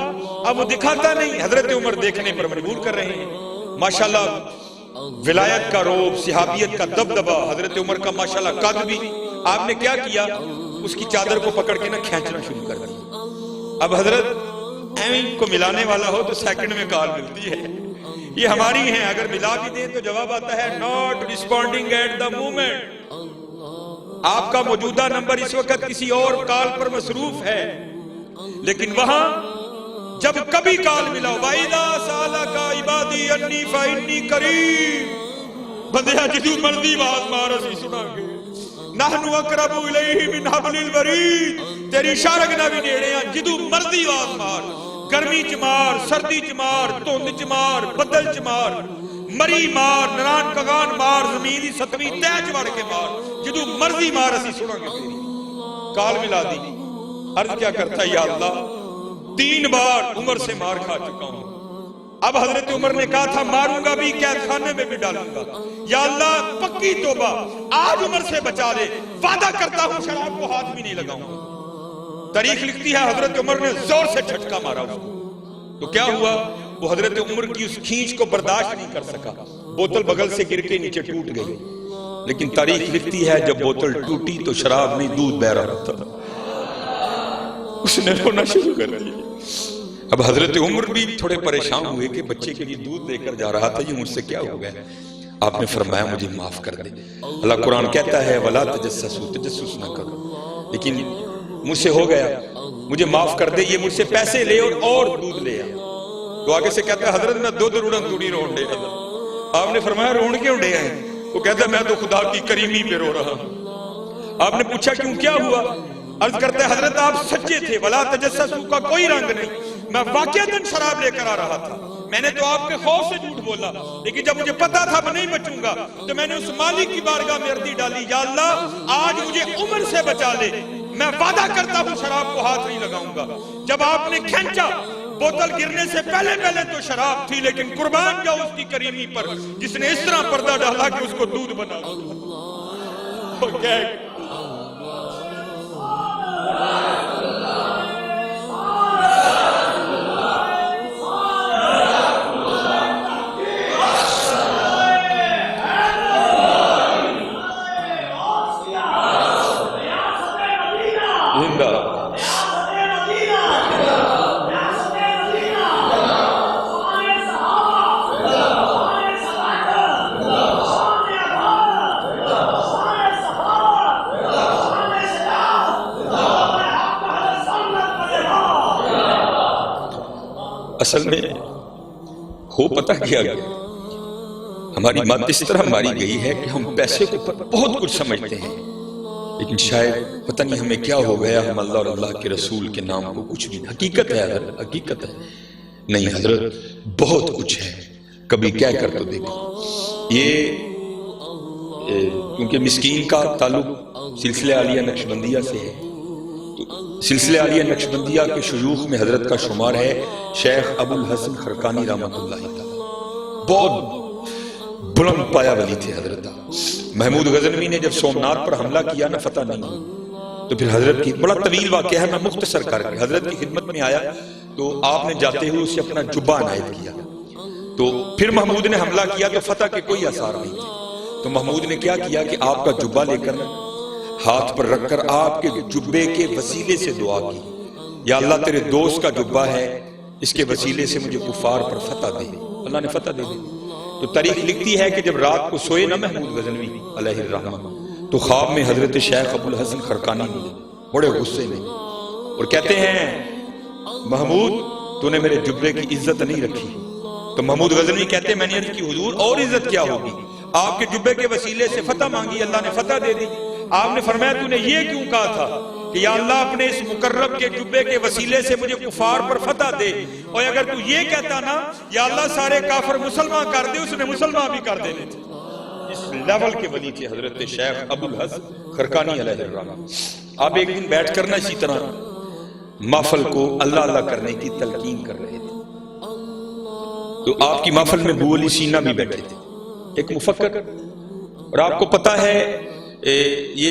اب وہ دکھاتا نہیں. حضرت عمر دیکھنے پر مجبور کر رہے ہیں. ماشاءاللہ ولایت کا روب, صحابیت کا دبدبا, حضرت عمر کا ماشاءاللہ قد بھی. آپ نے کیا کیا, اس کی چادر کو پکڑ کے نہ کھینچنا شروع کر دیا. اب حضرت ایویں کو ملانے والا ہو تو سیکنڈ میں کال ملتی ہے. یہ ہماری ہیں, اگر ملا بھی دیں تو جواب آتا ہے not responding at the moment. آپ کا موجودہ نمبر اس وقت کسی اور کال پر مصروف ہے, لیکن وہاں جب کبھی کال ملا وَإِذَا سَأَلَكَ عِبَادِي أَنِّي فَإِنِّي قَرِيبٌ, بندیا جدو مرضی آواز مار اسی سنا گے. نَحْنُ أَقْرَبُ إِلَيْهِ مِنْ حَبْلِ الْوَرِيدِ, تیری شارگنا بھی نیڑے ہیں, جدو مرضی آواز مار. گرمی چ مار, سردی چ مار, دھند چ مار, بدل چ مار, مری مار, نران کگان مار, زمین دی ستویں تہ چ وڑ کے مار, جدو مرضی مار اسی سنا گے. تیری کال ملا دی. عرض کیا کرتا یا اللہ 3 بار عمر سے مار کھا چکا ہوں. اب حضرت عمر نے کہا تھا ماروں گا بھی قید خانے میں بھی ڈالوں گا. یا اللہ پکی توبہ آج عمر سے بچا لے, وعدہ کرتا ہوں شراب کو ہاتھ بھی نہیں لگاؤں گا. تاریخ لکھتی ہے حضرت عمر نے زور سے جھٹکا مارا اس کو. تو کیا ہوا, وہ حضرت عمر کی اس کھینچ کو برداشت نہیں کر سکا, بوتل بغل سے گر کے نیچے ٹوٹ گئی. لیکن تاریخ لکھتی ہے جب بوتل ٹوٹی تو شراب نہیں دودھ بہ رہا تھا. اس نے رونا شروع کر دیا. اب حضرت عمر بھی تھوڑے پریشان ہوئے کہ بچے کے لیے دودھ لے کر جا رہا تھا, یہ مجھ سے کیا ہو گیا. آپ نے فرمایا مجھے معاف کر دے. اللہ قرآن کہتا ہے وَلَا تَجَسَّسُوا, تجسس نہ کرو. لیکن مجھ سے ہو گیا, مجھے معاف کر دے. یہ مجھ سے پیسے لے اور دودھ لے آ. تو آگے سے کہتا ہے حضرت میں دودھ روڑن توڑی رون ڈے. آپ نے فرمایا رون کیوں ڈے ہیں؟ وہ کہتا ہے میں تو خدا کی کریمی پہ رو رہا ہوں. آپ نے پوچھا کیوں, کیا ہوا؟ عرض کرتے ہیں حضرت آپ سچے تھے, ولا تجسسوا کا کوئی رنگ نہیں. میں واقعتاً شراب لے کر آ رہا تھا, میں نے تو آپ کے خوف سے جھوٹ بولا, لیکن جب مجھے پتا تھا میں نہیں بچوں گا تو میں نے اس مالک کی بارگاہ میں عرضی ڈالی یا اللہ آج مجھے عمر سے بچا لے, میں وعدہ کرتا ہوں شراب کو ہاتھ نہیں لگاؤں گا. جب آپ نے کھینچا بوتل گرنے سے پہلے تو شراب تھی, لیکن قربان جاؤ اس کی کریمی پر جس نے اس طرح پردہ ڈالا کہ اس کو دودھ بنا. اصل میں ہو پتہ کیا گیا، ہماری مت اس طرح ماری گئی ہے کہ ہم پیسے کو بہت کچھ سمجھتے ہیں، لیکن شاید پتہ نہیں ہمیں کیا ہو گیا، ہم اللہ اور اللہ کے رسول کے نام کو کچھ بھی، حقیقت ہے حضرت، حقیقت ہے نہیں حضرت، بہت کچھ ہے، کبھی کہہ کر تو دیکھو۔ یہ کیونکہ مسکین کا تعلق سلسلہ عالیہ نقشبندیہ سے ہے، تو سلسلہ عالیہ نقشبندیہ کے شیوخ میں حضرت کا شمار ہے شیخ ابو الحسن خرقانی رحمۃ اللہ تعالی، بہت بلند پایا ولی تھے حضرت۔ محمود غزنوی نے جب سومنات پر حملہ کیا نا، فتح نہیں ہوئی، تو پھر حضرت کی بڑا طویل واقعہ ہے، میں مختصر کر کے، حضرت کی خدمت میں آیا تو آپ نے جاتے ہوئے اسے اپنا جبہ عنایت کیا، تو پھر محمود نے حملہ کیا تو فتح کے کوئی آثار نہیں تھے، تو محمود نے کیا کیا کہ آپ کا جبہ لے کر ہاتھ پر رکھ کر آپ کے جبے کے وسیلے سے دعا کی، یا اللہ تیرے دوست کا جبہ ہے، اس کے وسیلے سے مجھے کفار پر فتح دے۔ اللہ نے فتح دے دی۔ تو تاریخ لکھتی ہے کہ جب رات کو سوئے نا محمود غزنوی علیہ الرحمہ، تو خواب میں حضرت شیخ ابو الحسن خرقانی ملے بڑے غصے میں، اور کہتے ہیں محمود تو نے میرے جبے کی عزت نہیں رکھی۔ تو محمود غزنوی کہتے ہیں میں نے عرض کی حضور اور عزت کیا ہوگی، آپ کے جبے کے وسیلے سے فتح مانگی، اللہ نے فتح دے دی۔ آپ نے فرمایا تو نے یہ کیوں کہا تھا کہ یا اللہ اپنے اس مقرب کے جبے کے وسیلے سے مجھے کفار پر فتح دے، اور اگر تو یہ کہتا نا یا اللہ سارے کافر مسلمان کر دے، اس نے مسلمان بھی کر دینے تھے۔ اس لیول کے ولی تھے حضرت شیخ ابو الحسن خرقانی علیہ الرحمہ۔ آپ ایک دن بیٹھ کر نا اسی طرح محفل کو اللہ اللہ کرنے کی تلقین کر رہے تھے، تو آپ کی محفل میں ابو علی سینا بھی بیٹھے تھے، ایک مفکر، اور آپ کو پتا ہے یہ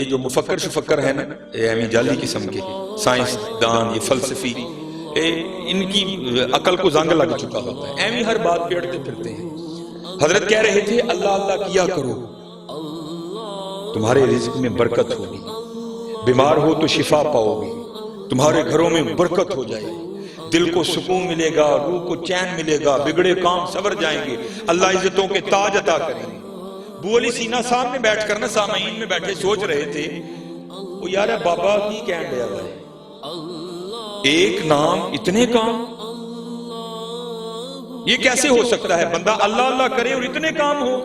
جو مفکر شفکر ہے نا، ایمی جعلی قسم کے سائنس دان، یہ فلسفی، ان کی عقل کو زنگ لگ چکا ہوتا ہے، ایمی ہر بات پیڑتے پھرتے ہیں۔ حضرت کہہ رہے تھے اللہ اللہ کیا کرو تمہارے رزق میں برکت ہوگی، بیمار ہو تو شفا پاؤ گی، تمہارے گھروں میں برکت ہو جائے گی، دل کو سکون ملے گا، روح کو چین ملے گا، بگڑے کام سنور جائیں گے، اللہ عزتوں کے تاج عطا کریں گے۔ ابو علی سینا سامنے بیٹھ کر نا سامعین میں بیٹھے سوچ رہے تھے، وہ یار بابا کی کہن دیا ہے، ایک نام اتنے کام، یہ کیسے ہو سکتا ہے؟ بندہ اللہ اللہ کرے اور اتنے کام ہو۔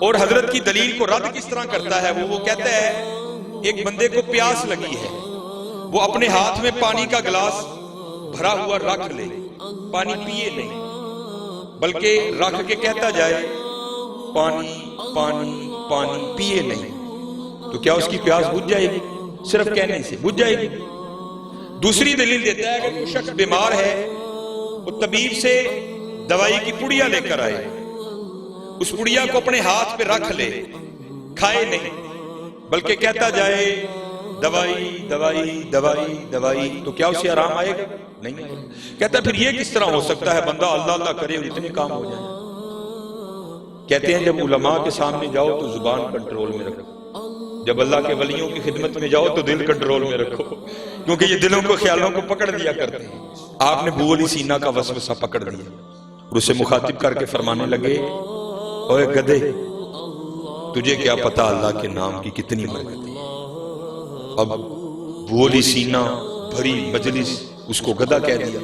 اور حضرت کی دلیل کو رد کس طرح کرتا ہے وہ کہتا ہے ایک بندے کو پیاس لگی ہے، وہ اپنے ہاتھ میں پانی کا گلاس بھرا ہوا رکھ لے، پانی پیے نہیں بلکہ رکھ کے کہتا جائے پانی پانی پانی پیے نہیں، تو کیا اس کی پیاس بجھ جائے گی؟ صرف کہنے سے بجھ جائے گی۔ دوسری دلیل دیتا ہے کہ کوئی شخص بیمار ہے، وہ طبیب سے دوائی کی پڑیا لے کر آئے، اس پڑیا کو اپنے ہاتھ پہ رکھ لے، کھائے نہیں بلکہ کہتا جائے دوائی دوائی دوائی دوائی، تو کیا اسے آرام آئے گا؟ نہیں۔ کہتا پھر یہ کس طرح ہو سکتا ہے بندہ اللہ اللہ کرے اور اتنے کام ہو جائیں؟ کہتے ہیں جب علماء کے سامنے جاؤ تو زبان کنٹرول میں رکھو، جب اللہ کے ولیوں کی خدمت میں جاؤ تو دل کنٹرول میں رکھو، کیونکہ یہ دلوں کو خیالوں کو پکڑ دیا کرتے ہیں۔ آپ نے ابو علی سینا کا وسوسہ پکڑ دیا اور اسے مخاطب کر کے فرمانے لگے اوے گدھے، تجھے کیا پتا اللہ کے نام کی کتنی برکت ہے۔ اب ابو علی سینا بھری مجلس اس کو گدھا کہہ دیا،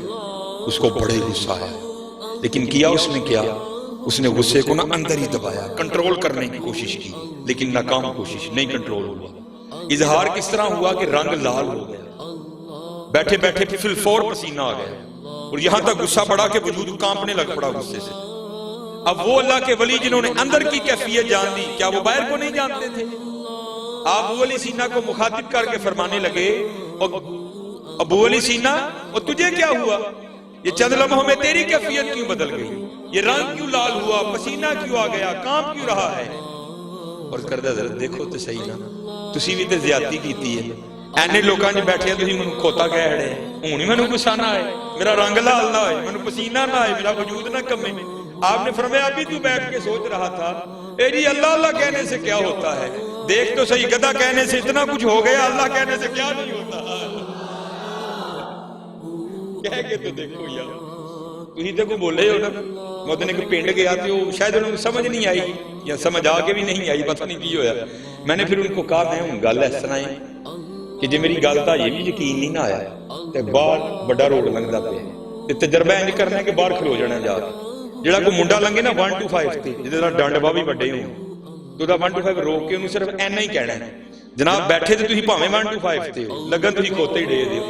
اس کو بڑے غصہ آیا، لیکن کیا اس نے کیا؟ اس نے غصے کو نہ اندر ہی دبایا، کنٹرول کرنے کی کوشش کی، لیکن ناکام کوشش، نہیں کنٹرول ہوا۔ اظہار کس طرح ہوا کہ رنگ لال ہو گیا، بیٹھے بیٹھے فی الفور پسینہ آ گیا، اور یہاں تک غصہ بڑھا کہ وجود کانپنے لگ پڑا غصے سے۔ اب وہ اللہ کے ولی جنہوں نے اندر کی کیفیت جان دی، کیا وہ باہر کو نہیں جانتے تھے؟ آپ ابو علی سینا کو مخاطب کر کے فرمانے لگے ابو علی سینا، اور تجھے کیا ہوا؟ یہ چند لمحوں میں تیری کیفیت کیوں بدل گئی؟ یہ رنگ کیوں لال ہوا؟ پسینہ کیوں آ گیا؟ کانپ کیوں رہا ہے؟ اور کردہ ذرا دیکھو تو صحیح نا، تسی بھی تے زیادتی کیتی ہے، اینے لوکاں نے بیٹھے تسی منوں کھوتا کہہ رہے ہیں، ہونی منوں غصہ نہ آئے، میرا رنگ لال نہ آئے، منوں پسینہ نہ آئے، میرا وجود نہ کمے۔ آپ نے فرمایا ابھی تو بیٹھ کے سوچ رہا تھا اے جی اللہ اللہ کہنے سے کیا ہوتا ہے؟ دیکھ تو صحیح، گدھا کہنے سے اتنا کچھ ہو گیا، اللہ کہنے سے کیا نہیں ہوتا؟ کہہ کے تو دیکھو یار، تھی تو کوئی بولے ہو نا، میں نے کوئی پنڈ گیا تھے، وہ شاید انہوں نے سمجھ نہیں آئی یا سمجھ آ کے بھی نہیں آئی، پتہ نہیں کی ہویا۔ میں نے پھر ان کو کہا میں ہوں گل اس طرح ہے کہ جی میری گل کا یہ بھی یقین نہیں نہ آیا تے باہر بڑا روڈ لنگدا پیا، ਤੇ ਤਜਰਬਾ ਇੰਜ ਕਰਨਾ ਕਿ ਬਾਹਰ ਖਲੋ ਜਾਣਾ ਜਾ ਜਿਹੜਾ ਕੋਈ ਮੁੰਡਾ ਲੰਗੇ ਨਾ 1 to 5 ਤੇ ਜਿਹਦੇ ਨਾਲ ਡੰਡ ਬਾਹ ਵੀ ਵੱਡੇ ਹੋਣ ਤੇ ਉਹਦਾ 1 to 5 ਰੋਕ ਕੇ ਉਹਨੂੰ ਸਿਰਫ ਇੰਨਾ ਹੀ ਕਹਿਣਾ ਹੈ ਜਨਾਬ ਬੈਠੇ ਤੇ ਤੁਸੀਂ ਭਾਵੇਂ 1 to 5 ਤੇ ਹੋ ਲੱਗਣ ਤੁਸੀਂ ਖੋਤੇ ਹੀ ਡੇ ਦਿਓ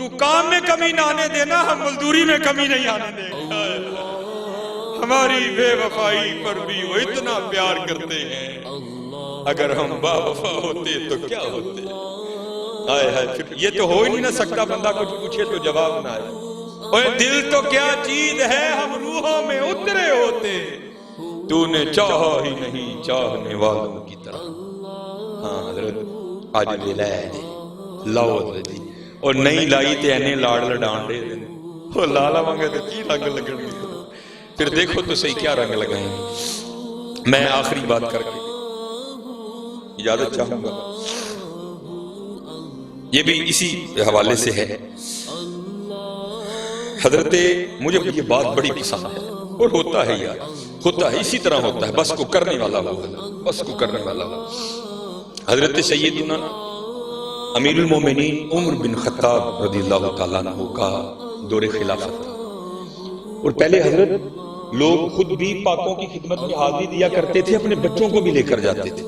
تو کام میں کمی نہ آنے دینا، ہم مزدوری میں کمی نہیں آنے دیں گے۔ ہماری بے وفائی پر بھی وہ اتنا پیار کرتے ہیں، اگر ہم با وفا ہوتے تو کیا ہوتے۔ آئے ہائے، پھر یہ تو ہو ہی نہیں نہ سکتا بندہ کچھ پوچھے تو جواب نہ آئے۔ اوے دل تو کیا چیز ہے، ہم روحوں میں اترے ہوتے، تو نے چاہا ہی نہیں چاہنے والوں کی طرح۔ ہاں حضرت آج لے لائے لاؤ حضرت جی، اور نہیں لائی تے اینے لاڑ لڈان دے دیں، وہ لالا مانگے تو کی رنگ لگن گے، پھر دیکھو تو صحیح کیا رنگ لگائیں گے۔ میں آخری بات کر کے اجازت چاہوں گا، یہ بھی اسی حوالے سے ہے۔ حضرت مجھے یہ بات بڑی پسند ہے، اور ہوتا ہے یار، ہوتا ہے اسی طرح ہوتا ہے، بس کو کرنے والا ہوا، بس کو کرنے والا ہوا۔ حضرت سیدنا امیر المومنین عمر بن خطاب رضی اللہ تعالیٰ عنہ کا دور خلافت تھا، اور پہلے حضرت لوگ خود بھی پاکوں کی خدمت میں حاضری دیا کرتے تھے، اپنے بچوں کو بھی لے کر جاتے تھے۔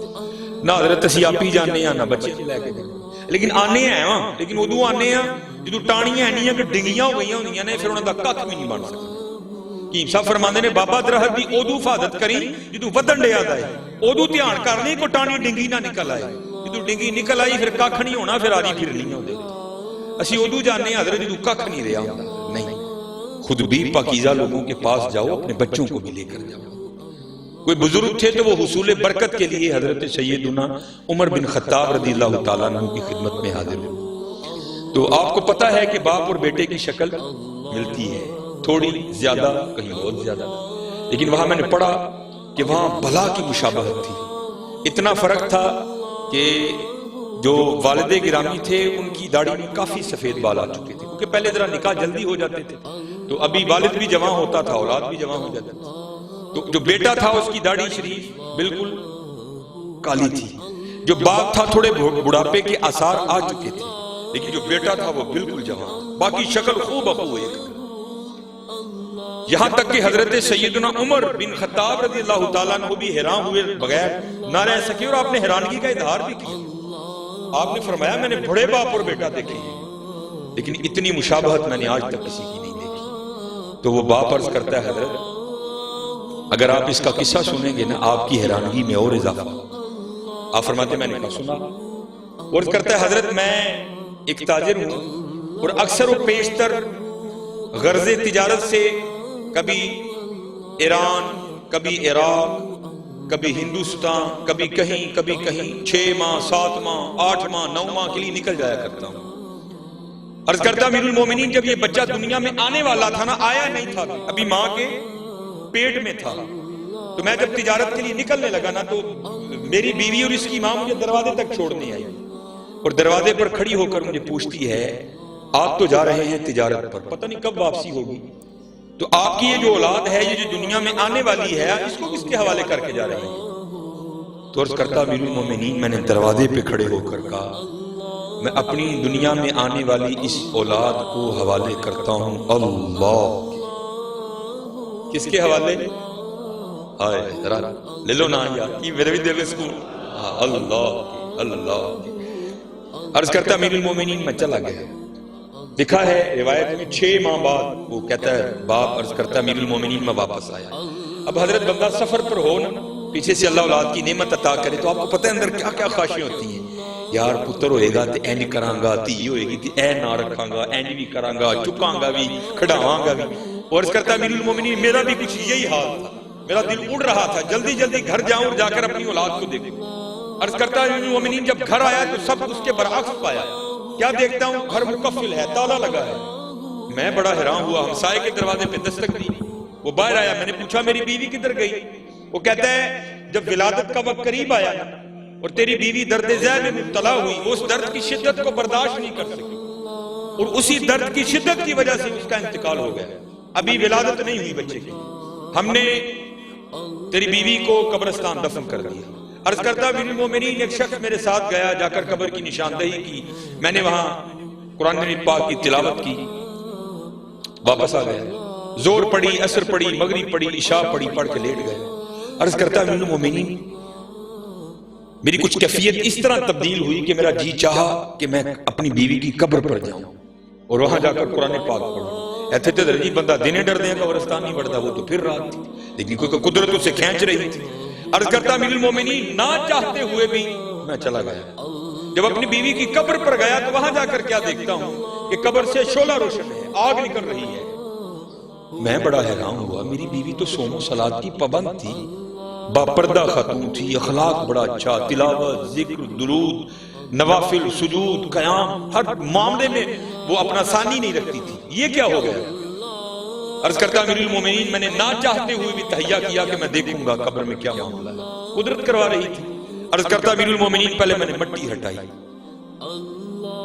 نہ حضرت اسی آپ ہی جانے ہیں نہ بچے لے کے جانے، لیکن آنے ہیں ہاں، لیکن ادو آنے ہیں جدو ٹانیاں نہیں ہیں کہ ڈنگیاں ہو گئی ہوندیاں نے، پھر انہوں دا کھ بھی نہیں بن سکتا۔ کہ صاحب فرماندے نے بابا درخت دی ادو حفاظت کری جدو ودن ڈیا ہے، ادو دھیان کرنی کو ٹانی ڈنگی نہ نکل آئے، جدو ڈنگی نکل آئی پھر کھ نہیں ہونا، پھر آدھی پھر نہیں ہوندے۔ اسی ادو جانے حضرت جدو کھ نہیں رہا ہوندا، نہیں، خود بھی پاکیزہ لوگوں کے پاس جاؤ، اپنے بچوں کو بھی لے کر جاؤ۔ کوئی بزرگ تھے تو وہ حصول برکت کے لیے حضرت سیدنا عمر بن خطاب رضی اللہ تعالیٰ عنہ کی خدمت میں حاضر ہوئے۔ تو آپ کو پتا ہے کہ باپ اور بیٹے کی شکل ملتی ہے، تھوڑی زیادہ کہیں بہت زیادہ، لیکن وہاں میں نے پڑھا کہ وہاں بلا کی مشابہت تھی۔ اتنا فرق تھا کہ جو والد گرامی تھے ان کی داڑھی میں کافی سفید بال آ چکے تھے، کیونکہ پہلے ذرا نکاح جلدی ہو جاتے تھے، تو ابھی والد بھی جوان ہوتا تھا، اولاد بھی جوان ہو جاتا تھا۔ تو جو بیٹا تھا اس کی داڑھی شریف بالکل کالی تھی، جو باپ تھا تھوڑے بڑھاپے کے آثار آ چکے تھے، لیکن جو بیٹا تھا وہ بالکل جوان تھا، باقی شکل خوب بخو ایک۔ یہاں تک کہ حضرت سیدنا عمر بن خطاب رضی اللہ تعالیٰ عنہ بھی حیران ہوئے بغیر نہ رہ سکے، اور آپ نے حیرانگی کا اظہار بھی کیا۔ آپ نے فرمایا میں نے بڑے باپ اور بیٹا دیکھے ہیں، لیکن اتنی مشابہت میں نے آج تک کسی کی نہیں دیکھی۔ تو وہ باپ عرض کرتا ہے حضرت اگر آپ اس کا قصہ سنیں گے نا آپ کی حیرانگی میں اور اضافہ۔ آپ فرماتے میں نے کہا سنا، عرض کرتا ہے حضرت میں ایک تاجر ہوں، اور اکثر و بیشتر غرض تجارت سے کبھی ایران، کبھی عراق، کبھی ہندوستان، کبھی کہیں 6 ماہ 7 ماہ 8 ماہ 9 ماہ کے لیے نکل جایا کرتا ہوں۔ عرض کرتا امیر المومنین جب یہ بچہ دنیا میں آنے والا تھا نا، آیا نہیں تھا، ابھی ماں کے پیٹ میں تھا، تو میں جب تجارت کے لیے نکلنے لگا نا تو میری بیوی اور اس کی ماں مجھے دروازے تک چھوڑنے آئی، اور دروازے پر کھڑی ہو کر مجھے پوچھتی ہے آپ تو جا رہے ہیں تجارت پر، پتہ نہیں کب واپسی ہوگی، تو آپ کی یہ جو اولاد ہے، یہ جو دنیا میں آنے والی ہے، اس کو کس کے حوالے کر کے جا رہے ہیں؟ تو عرض کرتا امیر المومنین میں نے دروازے پہ کھڑے ہو کر کہا میں اپنی دنیا میں آنے والی اس اولاد کو حوالے کرتا ہوں اللہ۔ کس کے حوالے؟ آئے ذرا لے لو نا یار، یہ میرے بھی دل میں سکون، اللہ اللہ۔ عرض کرتا امیر المومنین میں چلا گیا۔ لکھا ہے روایت میں 6 ماہ بعد وہ کہتا ہے باپ عرض کرتا امیر المومنین میں واپس آیا۔ اب حضرت بندہ سفر پر ہو نا، پیچھے سے اللہ اولاد کی نعمت عطا کرے تو آپ کو پتہ ہے اندر کیا کیا خواہشیں ہوتی ہیں، یار پتر ہوئے گا تے اینج کراں گا، دھی ہوئے گی تے اے نہ رکھاں گا، اینج بھی کراں گا، چکاں گا بھی، کھڑاواں گا بھی۔ اور عرض کرتا امیر المومنین میرا بھی کچھ یہی حال تھا، میرا دل اڑ رہا تھا جلدی جلدی گھر جاؤں اور جا کر اپنی اولاد کو دیکھوں۔ عرض کرتا امیر المومنین جب گھر آیا تو سب اس کے برعکس پایا، کیا دیکھتا ہوں گھر مقفل ہے، تالا لگا ہے۔ میں بڑا حیران ہوا، ہمسائے کے دروازے پہ دستک دی، وہ باہر آیا، میں نے پوچھا میری بیوی کدھر گئی؟ وہ کہتا ہے جب ولادت کا وقت قریب آیا نا اور تیری بیوی درد ذیل میں مبتلا ہوئی، وہ اس درد کی شدت کو برداشت نہیں کر سکی، اور اسی درد کی شدت کی وجہ سے اس کا انتقال ہو گیا۔ ابھی ولادت نہیں ہوئی بچے کی، ہم نے تیری بیوی کو قبرستان دفن کر دیا۔ عرض کرتا امیر المومنین ایک شخص میرے ساتھ گیا، جا کر قبر کی نشاندہی کی، میں نے وہاں قرآن پاک کی تلاوت کی، واپس آ گیا، زور پڑی، عصر پڑی، مغرب پڑی، عشاء پڑی، پڑھ کے لیٹ گئے۔ عرض کرتا امیر المومنین میری کچھ کیفیت اس طرح تبدیل ہوئی کہ میرا جی چاہا کہ میں اپنی بیوی کی قبر پر جاؤں اور وہاں جا کر قرآن پاک پڑھو. ایتھے تے درجی بندہ دنے ڈر دیں قبرستان نہیں بڑھتا, وہ تو پھر رات تھی, لیکن کوئی قدرت اسے کھینچ رہی تھی. عرض کرتا امیر المومنین نہ چاہتے ہوئے بھی میں چلا گیا. جب اپنی بیوی کی قبر پر گیا تو وہاں جا کر کیا دیکھتا ہوں کہ قبر سے شعلہ روشن ہے, آگ نکل رہی ہے. میں بڑا حیران ہوا, میری بیوی تو صوم و صلاۃ کی پابند تھی, باپردہ خاتون تھی, اخلاق بڑا اچھا, تلاوت, ذکر, درود, نوافل, سجود, قیام, ہر معاملے میں وہ اپنا ثانی نہیں رکھتی تھی. یہ کیا ہو گیا؟ عرض کرتا امیر المومنین میں نے نہ چاہتے ہوئے بھی تہیہ کیا کہ میں دیکھوں گا قبر میں کیا معاملہ ہے. قدرت کروا رہی تھی. عرض کرتا امیر المومنین پہلے میں نے مٹی ہٹائی.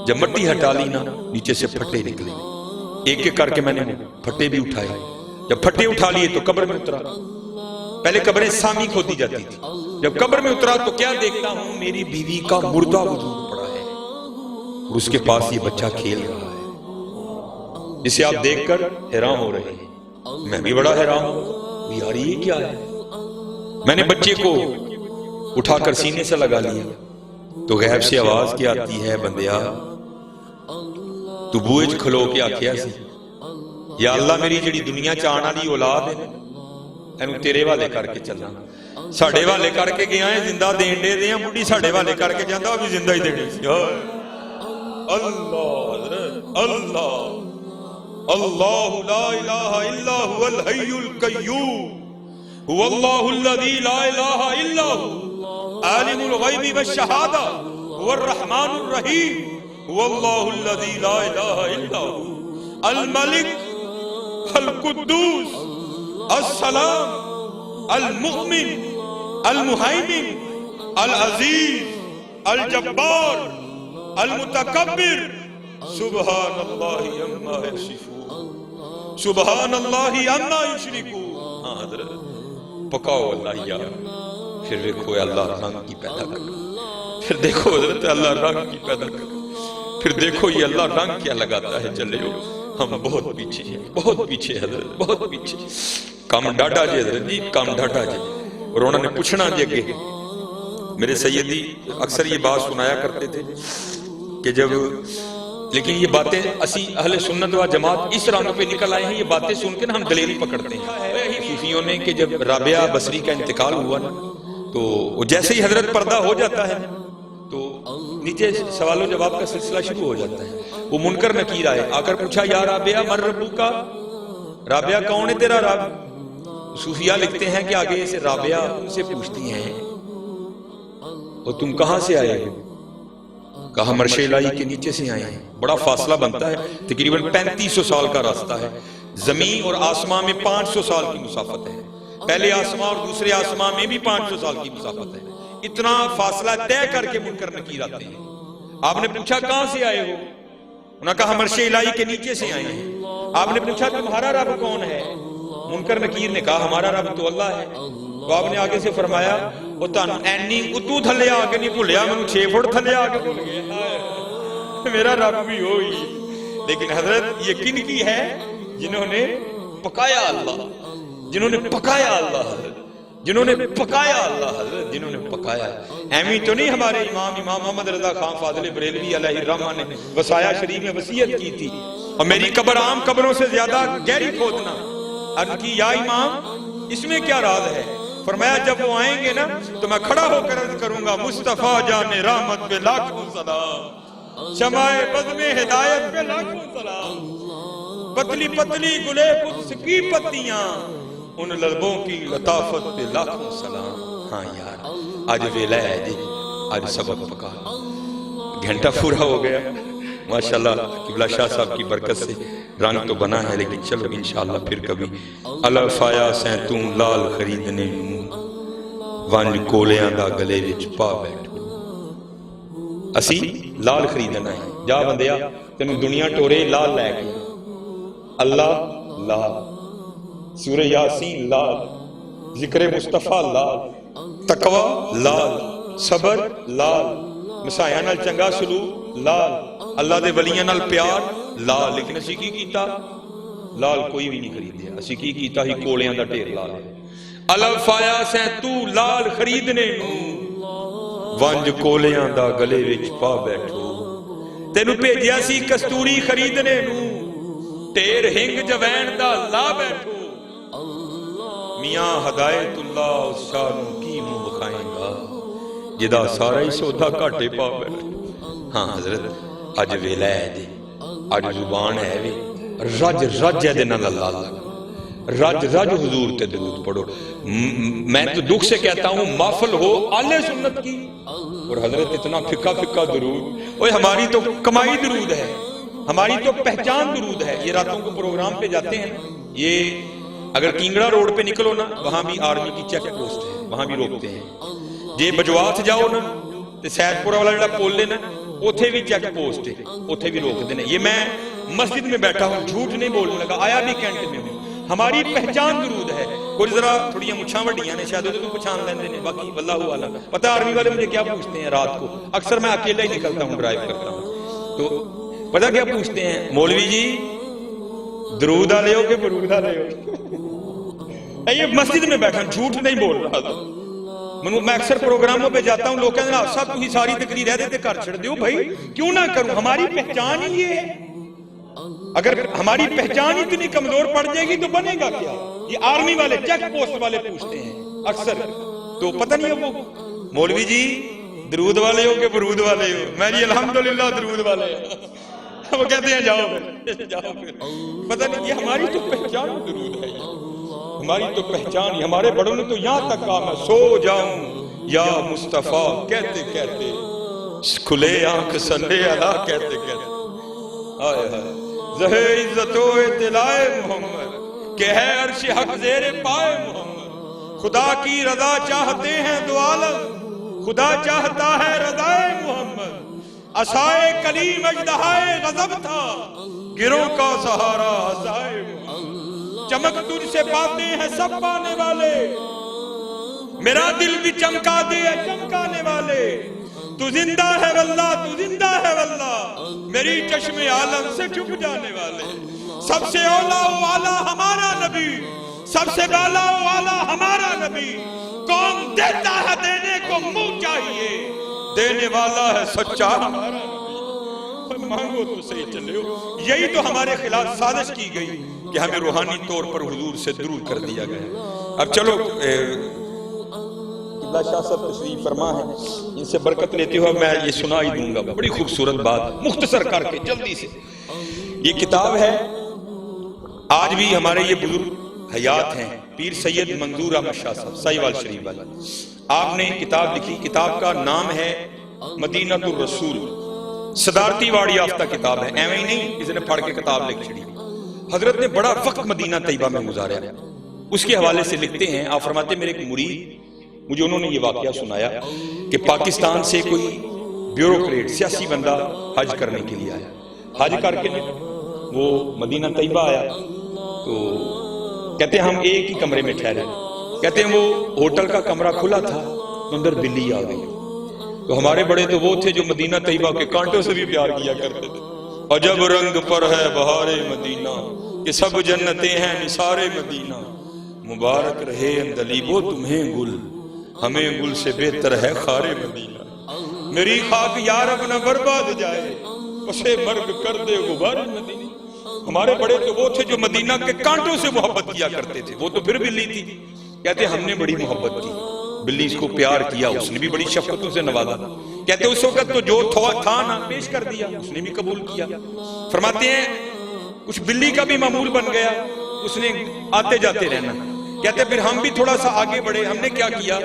جب مٹی ہٹا لی نا, نیچے سے پھٹے نکلے. ایک ایک کر کے میں نے پھٹے بھی اٹھائے. جب پھٹے اٹھا لیے تو قبر میں اترا. پہلے قبریں سامی کھودی جاتی تھی. جب قبر میں اترا تو کیا دیکھتا ہوں, میری بیوی کا مردہ وجود پڑا ہے اور اس کے پاس یہ بچہ کھیل رہا ہے, جسے آپ دیکھ کر حیران ہو رہے ہیں. میں بھی بڑا حیران ہوں, یار یہ کیا ہے. میں نے بچے کو اٹھا کر سینے سے لگا لیا تو غیب سے آواز کیا آتی ہے, بندیا تو بوئے کھلو کے آکھیا سی, یا اللہ میری جڑی دنیا چاہن والی اولاد ہے اینو تیرے والے کر کے چلنا. ساڈے والے کر کے گیا ہے, زندہ دین دے دے بڈھی ساڈے والے کر کے جاندا وہ بھی زندہ ہی دینے سی. اللہ اللہ اللہ لا الہ الا هو الحی القیوم هو اللہ الذی لا الہ الا هو عالم الغیب والشہادہ هو الرحمن الرحیم هو اللہ الذی لا الہ الا هو الملک القدوس السلام المؤمن المہیمن العزیز الجبار المتکبر سبحان اللہ عما یصفون سبحان اللہ عما یشرکون. ہاں حضرت پکاؤ اللہ یار, پھر دیکھو اللہ رنگ کی پیدا کر, پھر دیکھو حضرت اللہ رنگ کی پیدا کر, پھر دیکھو یہ اللہ رنگ کیا لگاتا ہے. چلے ہو ہم بہت پیچھے ہیں, بہت پیچھے حضرت, بہت پیچھے. کام ڈاٹا جی حضرت جی, کام ڈاٹا جی. اور انہوں نے پوچھنا جی کہ میرے سیدی اکثر یہ بات سنایا کرتے تھے کہ جب, لیکن یہ باتیں اسی اہل سنت و جماعت اس رنگ پہ نکل آئے ہیں, یہ باتیں سن کے ہم دلیری پکڑتے ہیں. صوفیوں نے کہ جب رابعہ بصری کا انتقال ہوا نا تو جیسے ہی حضرت پردہ ہو جاتا ہے تو نیچے سوال و جواب کا سلسلہ شروع ہو جاتا ہے. وہ منکر نکیر آئے, آ کر پوچھا یا رابعہ من ربو کا, رابعہ کون ہے تیرا رب. صوفیہ لکھتے ہیں کہ آگے سے رابعہ ان سے پوچھتی ہیں اور تم کہاں سے آئے ہو. کہا مرش الہی کے نیچے سے آئے ہیں. بڑا فاصلہ بنتا ہے, تقریباً 3500 سال کا راستہ ہے. زمین اور آسمان میں 500 سال کی مسافت ہے. پہلے آسمان اور دوسرے آسمان میں بھی 500 سال کی مسافت ہے. اتنا فاصلہ طے کر کے منکر نکیر آتے ہیں. آپ نے پوچھا کہاں سے آئے ہو, انہوں نے کہا مرش الہی کے نیچے سے آئے ہیں. آپ نے پوچھا تمہارا رب کون ہے, منکر نکیر نے کہا ہمارا رب تو اللہ ہے. تو آپ نے آگے سے فرمایا وہ تانوں اینی اتو تھلے آ کے نہیں بھولیا, میں 6 فٹ تھلے آ کے بھول گیا, میرا رب بھی ہوئی. لیکن حضرت یہ کن کی ہے, جنہوں نے پکایا اللہ, جنہوں نے پکایا اللہ حضرت, جنہوں نے پکایا اللہ حضرت, جنہوں نے پکایا. ایمی تو نہیں ہمارے امام محمد رضا خان فاضل بریلوی علیہ الرحمہ نے وصایا شریف میں وصیت کی تھی, اور میری قبر عام قبروں سے زیادہ گہری کھودنا. عرض کی یا امام اس میں کیا راز ہے. فرمایا جب وہ آئیں گے نا تو میں کھڑا ہو کر عرض کروں گا مصطفیٰ جان رحمت پہ لاکھوں سلام, شمع بزم ہدایت پہ لاکھوں سلام, پتلی پتلی گلے قدس کی پتیاں ان لبوں کی لطافت پہ لاکھوں سلام. ہاں یار آج ویلا ہے جی, آج سبق پکا, گھنٹہ پورا ہو گیا. ماشاءاللہ قبلہ شاہ صاحب کی برکت سے رنگ تو بنا ہے, لیکن چلو انشاءاللہ پھر کبھی. الف آیا سینتوں لال خریدنے ونج کولیاں دا گلے وچ پا بیٹھو. اسی لال خریدنا ہے. جا بندیا تینوں دنیا ٹورے لال لے کے, اللہ لال, سورہ یاسین لال, ذکر مصطفیٰ لال, تقوی لال, صبر لال, مسایاں نال چنگا سلوک لال, اللہ دے ولیاں نال پیار لال. لیکن اسی کی کیتا, لال کوئی بھی نہیں خریدیا. اسی کی کیتا ہی کولیاں دا ڈھیر لال ہے. الف آیا سینتو لال خریدنے نو ونج کولیاں دا گلے وچ پا بیٹھو. ਤੈਨੂੰ ਭੇਜਿਆ ਸੀ ਕਸਤੂਰੀ ਖਰੀਦਣੇ ਨੂੰ, ਢੇਰ ਹਿੰਗ ਜਵੈਣ ਦਾ ਲਾ ਬੈਠੋ। ਮੀਆਂ ਹਦਾਇਤੁੱਲਾ ਉਸ ਸ਼ਾਹ ਨੂੰ ਕੀ ਮੂੰਹ ਵਿਖਾਏਗਾ ਜਿਹਦਾ ਸਾਰਾ ਹੀ ਸੌਦਾ ਘਾਟੇ ਪਾ ਬੈਠਾ। ਹਾਂ ਹਜ਼ਰਤ ਅੱਜ ਵੇਲਾ ਹੈ ਜੀ, ਅੱਜ ਜ਼ੁਬਾਨ ਹੈ ਵੀ رج رج ہے دن اللہ رج رج حضور تے درود پڑھو۔ میں تو دکھ سے کہتا ہوں محفل ہو آل سنت کی اور حضرت اتنا پھکا پھکا درود، اوہ ہماری تو کمائی درود ہے، ہماری تو پہچان درود ہے۔ یہ راتوں کو پروگرام پہ جاتے ہیں، یہ اگر کینگڑا روڈ پہ نکلو نا وہاں بھی آرمی کی چیک پوسٹ ہے، وہاں بھی روکتے ہیں۔ جے بجوات جاؤ نا تے سید پورہ والا جڑا پول لینا اوتھے بھی چیک پوسٹ ہے، اوتھے بھی روک دینے۔ یہ میں مسجد میں بیٹھا ہوں، جھوٹ نہیں بولنے لگا، آیا بھی کینٹ میں ہوں۔ ہماری پہچان درود ہے۔ کوئی ذرا تھوڑی مچھاں وڈیاں نے شاید تو پہچان لیندے نے، باقی واللہ اعلم۔ پتہ آرمی والے مجھے کیا پوچھتے ہیں رات کو، اکثر میں اکیلا ہی نکلتا ہوں، ڈرائیو کرتا ہوں، تو پتہ کیا پوچھتے ہیں، مولوی جی درود والے ہو کہ برود والے ہو؟ یہ مسجد میں بیٹھا ہوں، جھوٹ نہیں بول رہا تھا۔ میں اکثر پروگراموں پہ جاتا ہوں، لوگ کہتے ہیں صاحب تھی ساری تقریر رہ دیتے کر چھڑ دیو۔ بھائی کیوں نہ کروں، ہماری پہچان ہی یہ ہے۔ اگر ہماری پہچان اتنی کمزور پڑ جائے گی تو بنے گا کیا؟ یہ آرمی والے چیک پوسٹ والے پوچھتے ہیں اکثر، تو پتہ نہیں ہے وہ مولوی جی درود والے ہو کہ برود والے ہو؟ میں جی الحمدللہ درود والے ہیں۔ وہ کہتے ہیں جاؤ پھر جاؤ پھر۔ پتہ نہیں، یہ ہماری تو پہچان درود ہے، ہماری تو پہچان ہی۔ ہمارے بڑوں نے تو یہاں تک کہا میں سو جاؤں یا مصطفیٰ کہتے کہتے، کھلے آنکھ سندے علا کہتے کہتے، آئے ہائے زہے عزت و اطلاع محمد کہ ہے عرش حق زیر پائے محمد۔ خدا کی رضا چاہتے ہیں دو عالم، خدا چاہتا ہے رضائے محمد۔ عصائے کلیم اژدہائے غضب تھا، گروں کا سہارا عصائے محمد۔ چمک تجھ سے پاتے ہیں سب پانے والے، میرا دل بھی چمکا دے چمکانے والے۔ تو زندہ ہے واللہ، تو زندہ ہے واللہ، میری چشم عالم سے چھپ جانے والے۔ سب سے اولا و اعلیٰ ہمارا نبی، سب سے بالا و اعلیٰ ہمارا نبی۔ کون دیتا ہے دینے کو منہ چاہیے، دینے والا ہے سچا ہمارا نبی۔ مانگو تو صحیح چلے ہو۔ یہی تو ہمارے خلاف سازش کی گئی کہ ہمیں روحانی طور پر حضور سے درود کر دیا گیا۔ اب چلو قبلہ شاہ صاحب تشریف فرما ہے، ان سے برکت لیتے ہوئے میں یہ سنا ہی دوں گا، بڑی خوبصورت بات مختصر کر کے جلدی سے۔ یہ کتاب ہے، آج بھی ہمارے یہ بزرگ حیات ہیں، پیر سید منظور احمد شاہ صاحب سائیوال شریف والے، آپ نے کتاب لکھی۔ کتاب کا نام ہے مدینۃ الرسول، صدارتی واڑ یافتہ کتاب ہے، ایویں ہی نہیں کسی نے پڑھ کے کتاب لکھ چھڑی۔ حضرت نے بڑا وقت مدینہ طیبہ میں گزارا، اس کے حوالے سے لکھتے ہیں، آپ فرماتے ہیں میرے ایک مرید، مجھے انہوں نے یہ واقعہ سنایا کہ پاکستان سے کوئی بیوروکریٹ سیاسی بندہ حج کرنے کے لیے آیا، حج کر کے وہ مدینہ طیبہ آیا، تو کہتے ہیں ہم ایک ہی کمرے میں ٹھہرے، کہتے ہیں وہ ہوٹل کا کمرہ کھلا تھا تو اندر بلی آ گئی، تو ہمارے بڑے تو وہ تھے جو مدینہ طیبہ کے کانٹوں سے بھی پیار کیا کرتے تھے۔ عجب رنگ پر ہے بہار مدینہ کہ سب جنتیں ہیں نثار مدینہ، مبارک رہے اندلیبو تمہیں گل، ہمیں گل سے بہتر ہے خار مدینہ۔ میری خاک یارب نہ برباد جائے، اسے مرگ کر دے غبار مدینہ۔ ہمارے بڑے تو وہ تھے جو مدینہ کے کانٹوں سے محبت کیا کرتے تھے، وہ تو پھر بلی تھی، کہتے ہم نے بڑی محبت کی، بلی اس کو پیار کیا، اس نے بھی بڑی شفقتوں سے نوازا، کہتے اس وقت تو جو تھا نا پیش کر دیا، اس نے بھی قبول کیا۔ فرماتے ہیں کچھ بلی کا بھی معمول بن گیا، اس نے آتے جاتے رہنا، کہتے پھر ہم بھی تھوڑا سا آگے بڑھے، ہم نے کیا کیا،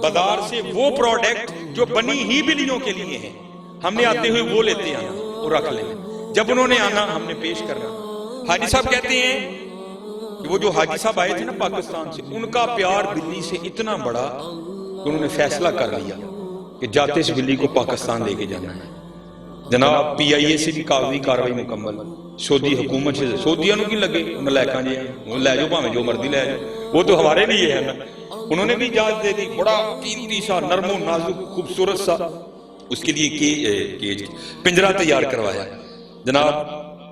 بازار سے وہ پروڈکٹ جو بنی ہی بلیوں کے لیے ہیں ہم نے آتے ہوئے وہ لیتے آنا اور رکھ لینا، جب انہوں نے آنا ہم نے پیش کرنا۔ حاجی صاحب کہتے ہیں کہ وہ جو حاجی صاحب آئے تھے نا پاکستان سے، ان کا پیار بلی سے اتنا بڑا کہ انہوں نے فیصلہ کر لیا کہ جاتے اس بلی کو پاکستان لے کے جانا ہے۔ جناب پی آئی اے سے بھی کاغذی کاروائی مکمل، سعودی حکومت سے، سعودیہ نو کی لگے ملائکہ جی لے جاؤ بھاویں جو مرضی لے جاؤ، وہ تو ہمارے لیے ہے نا، انہوں نے بھی اجازت دے دی، بڑا قیمتی سا نرم و نازک خوبصورت سا اس کے لیے کیج پنجرہ تیار کروایا۔ جناب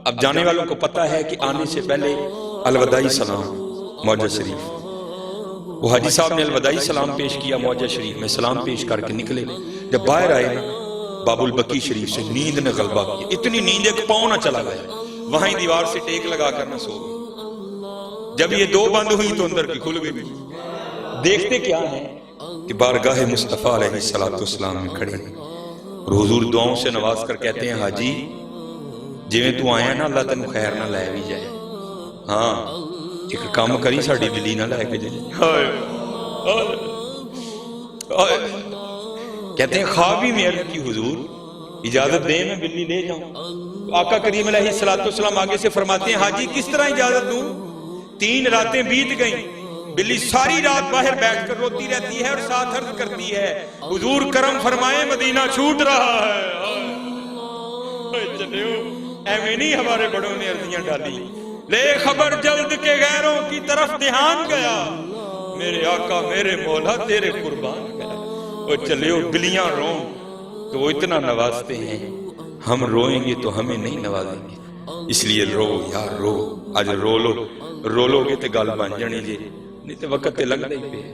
اب جانے والوں کو پتہ ہے کہ آنے سے پہلے الوداعی سلام معجزہ شریف، وہ حاجی صاحب نے الوداعی سلام پیش کیا معجزہ شریف میں، سلام پیش کر کے نکلے، جب باہر آئے نا باب البقی شریف سے نیند نے غلبہ کیا، اتنی نیند ایک پاؤں نہ چلا گیا، وہیں دیوار سے ٹیک لگا کر نہ سو گئے۔ جب یہ دو بند ہوئی تو اندر کی کھل گئی۔ دیکھتے کیا ہیں کہ بارگاہ مصطفیٰ علیہ السلام میں کھڑے ہیں اور حضور دعاؤں سے نواز کر کہتے ہیں حاجی جویں تو آیا نا اللہ تینوں خیر نہ لے بھی جائے، ہاں ایک کام کری ساڑی بلی نہ لے کے جائے۔ کہتے ہیں خواب ہی میں عرض کی حضور اجازت دیں میں بلی لے جاؤں؟ آقا کریم علیہ السلام آگے سے فرماتے ہیں حاجی کس طرح اجازت دوں؟ 3 راتیں بیت گئیں، بلی ساری رات باہر بیٹھ کر روتی رہتی ہے اور ساتھ عرض کرتی ہے حضور کرم فرمائیں مدینہ چھوٹ رہا ہے۔ چلیو ایویں نہیں ہمارے بڑوں نے عرضیاں ڈالی، لے خبر جلد کے غیروں کی طرف دھیان گیا، میرے آقا میرے مولا تیرے قربان گیا۔ اور چلیو بلیاں روں تو وہ اتنا نوازتے ہیں، ہم روئیں گے تو ہمیں نہیں نوازیں گے، اس لیے رو یار رو، آج رو لو تے گل بن جانی جی، نہیں تے وقت تے لنگدا ہی پے۔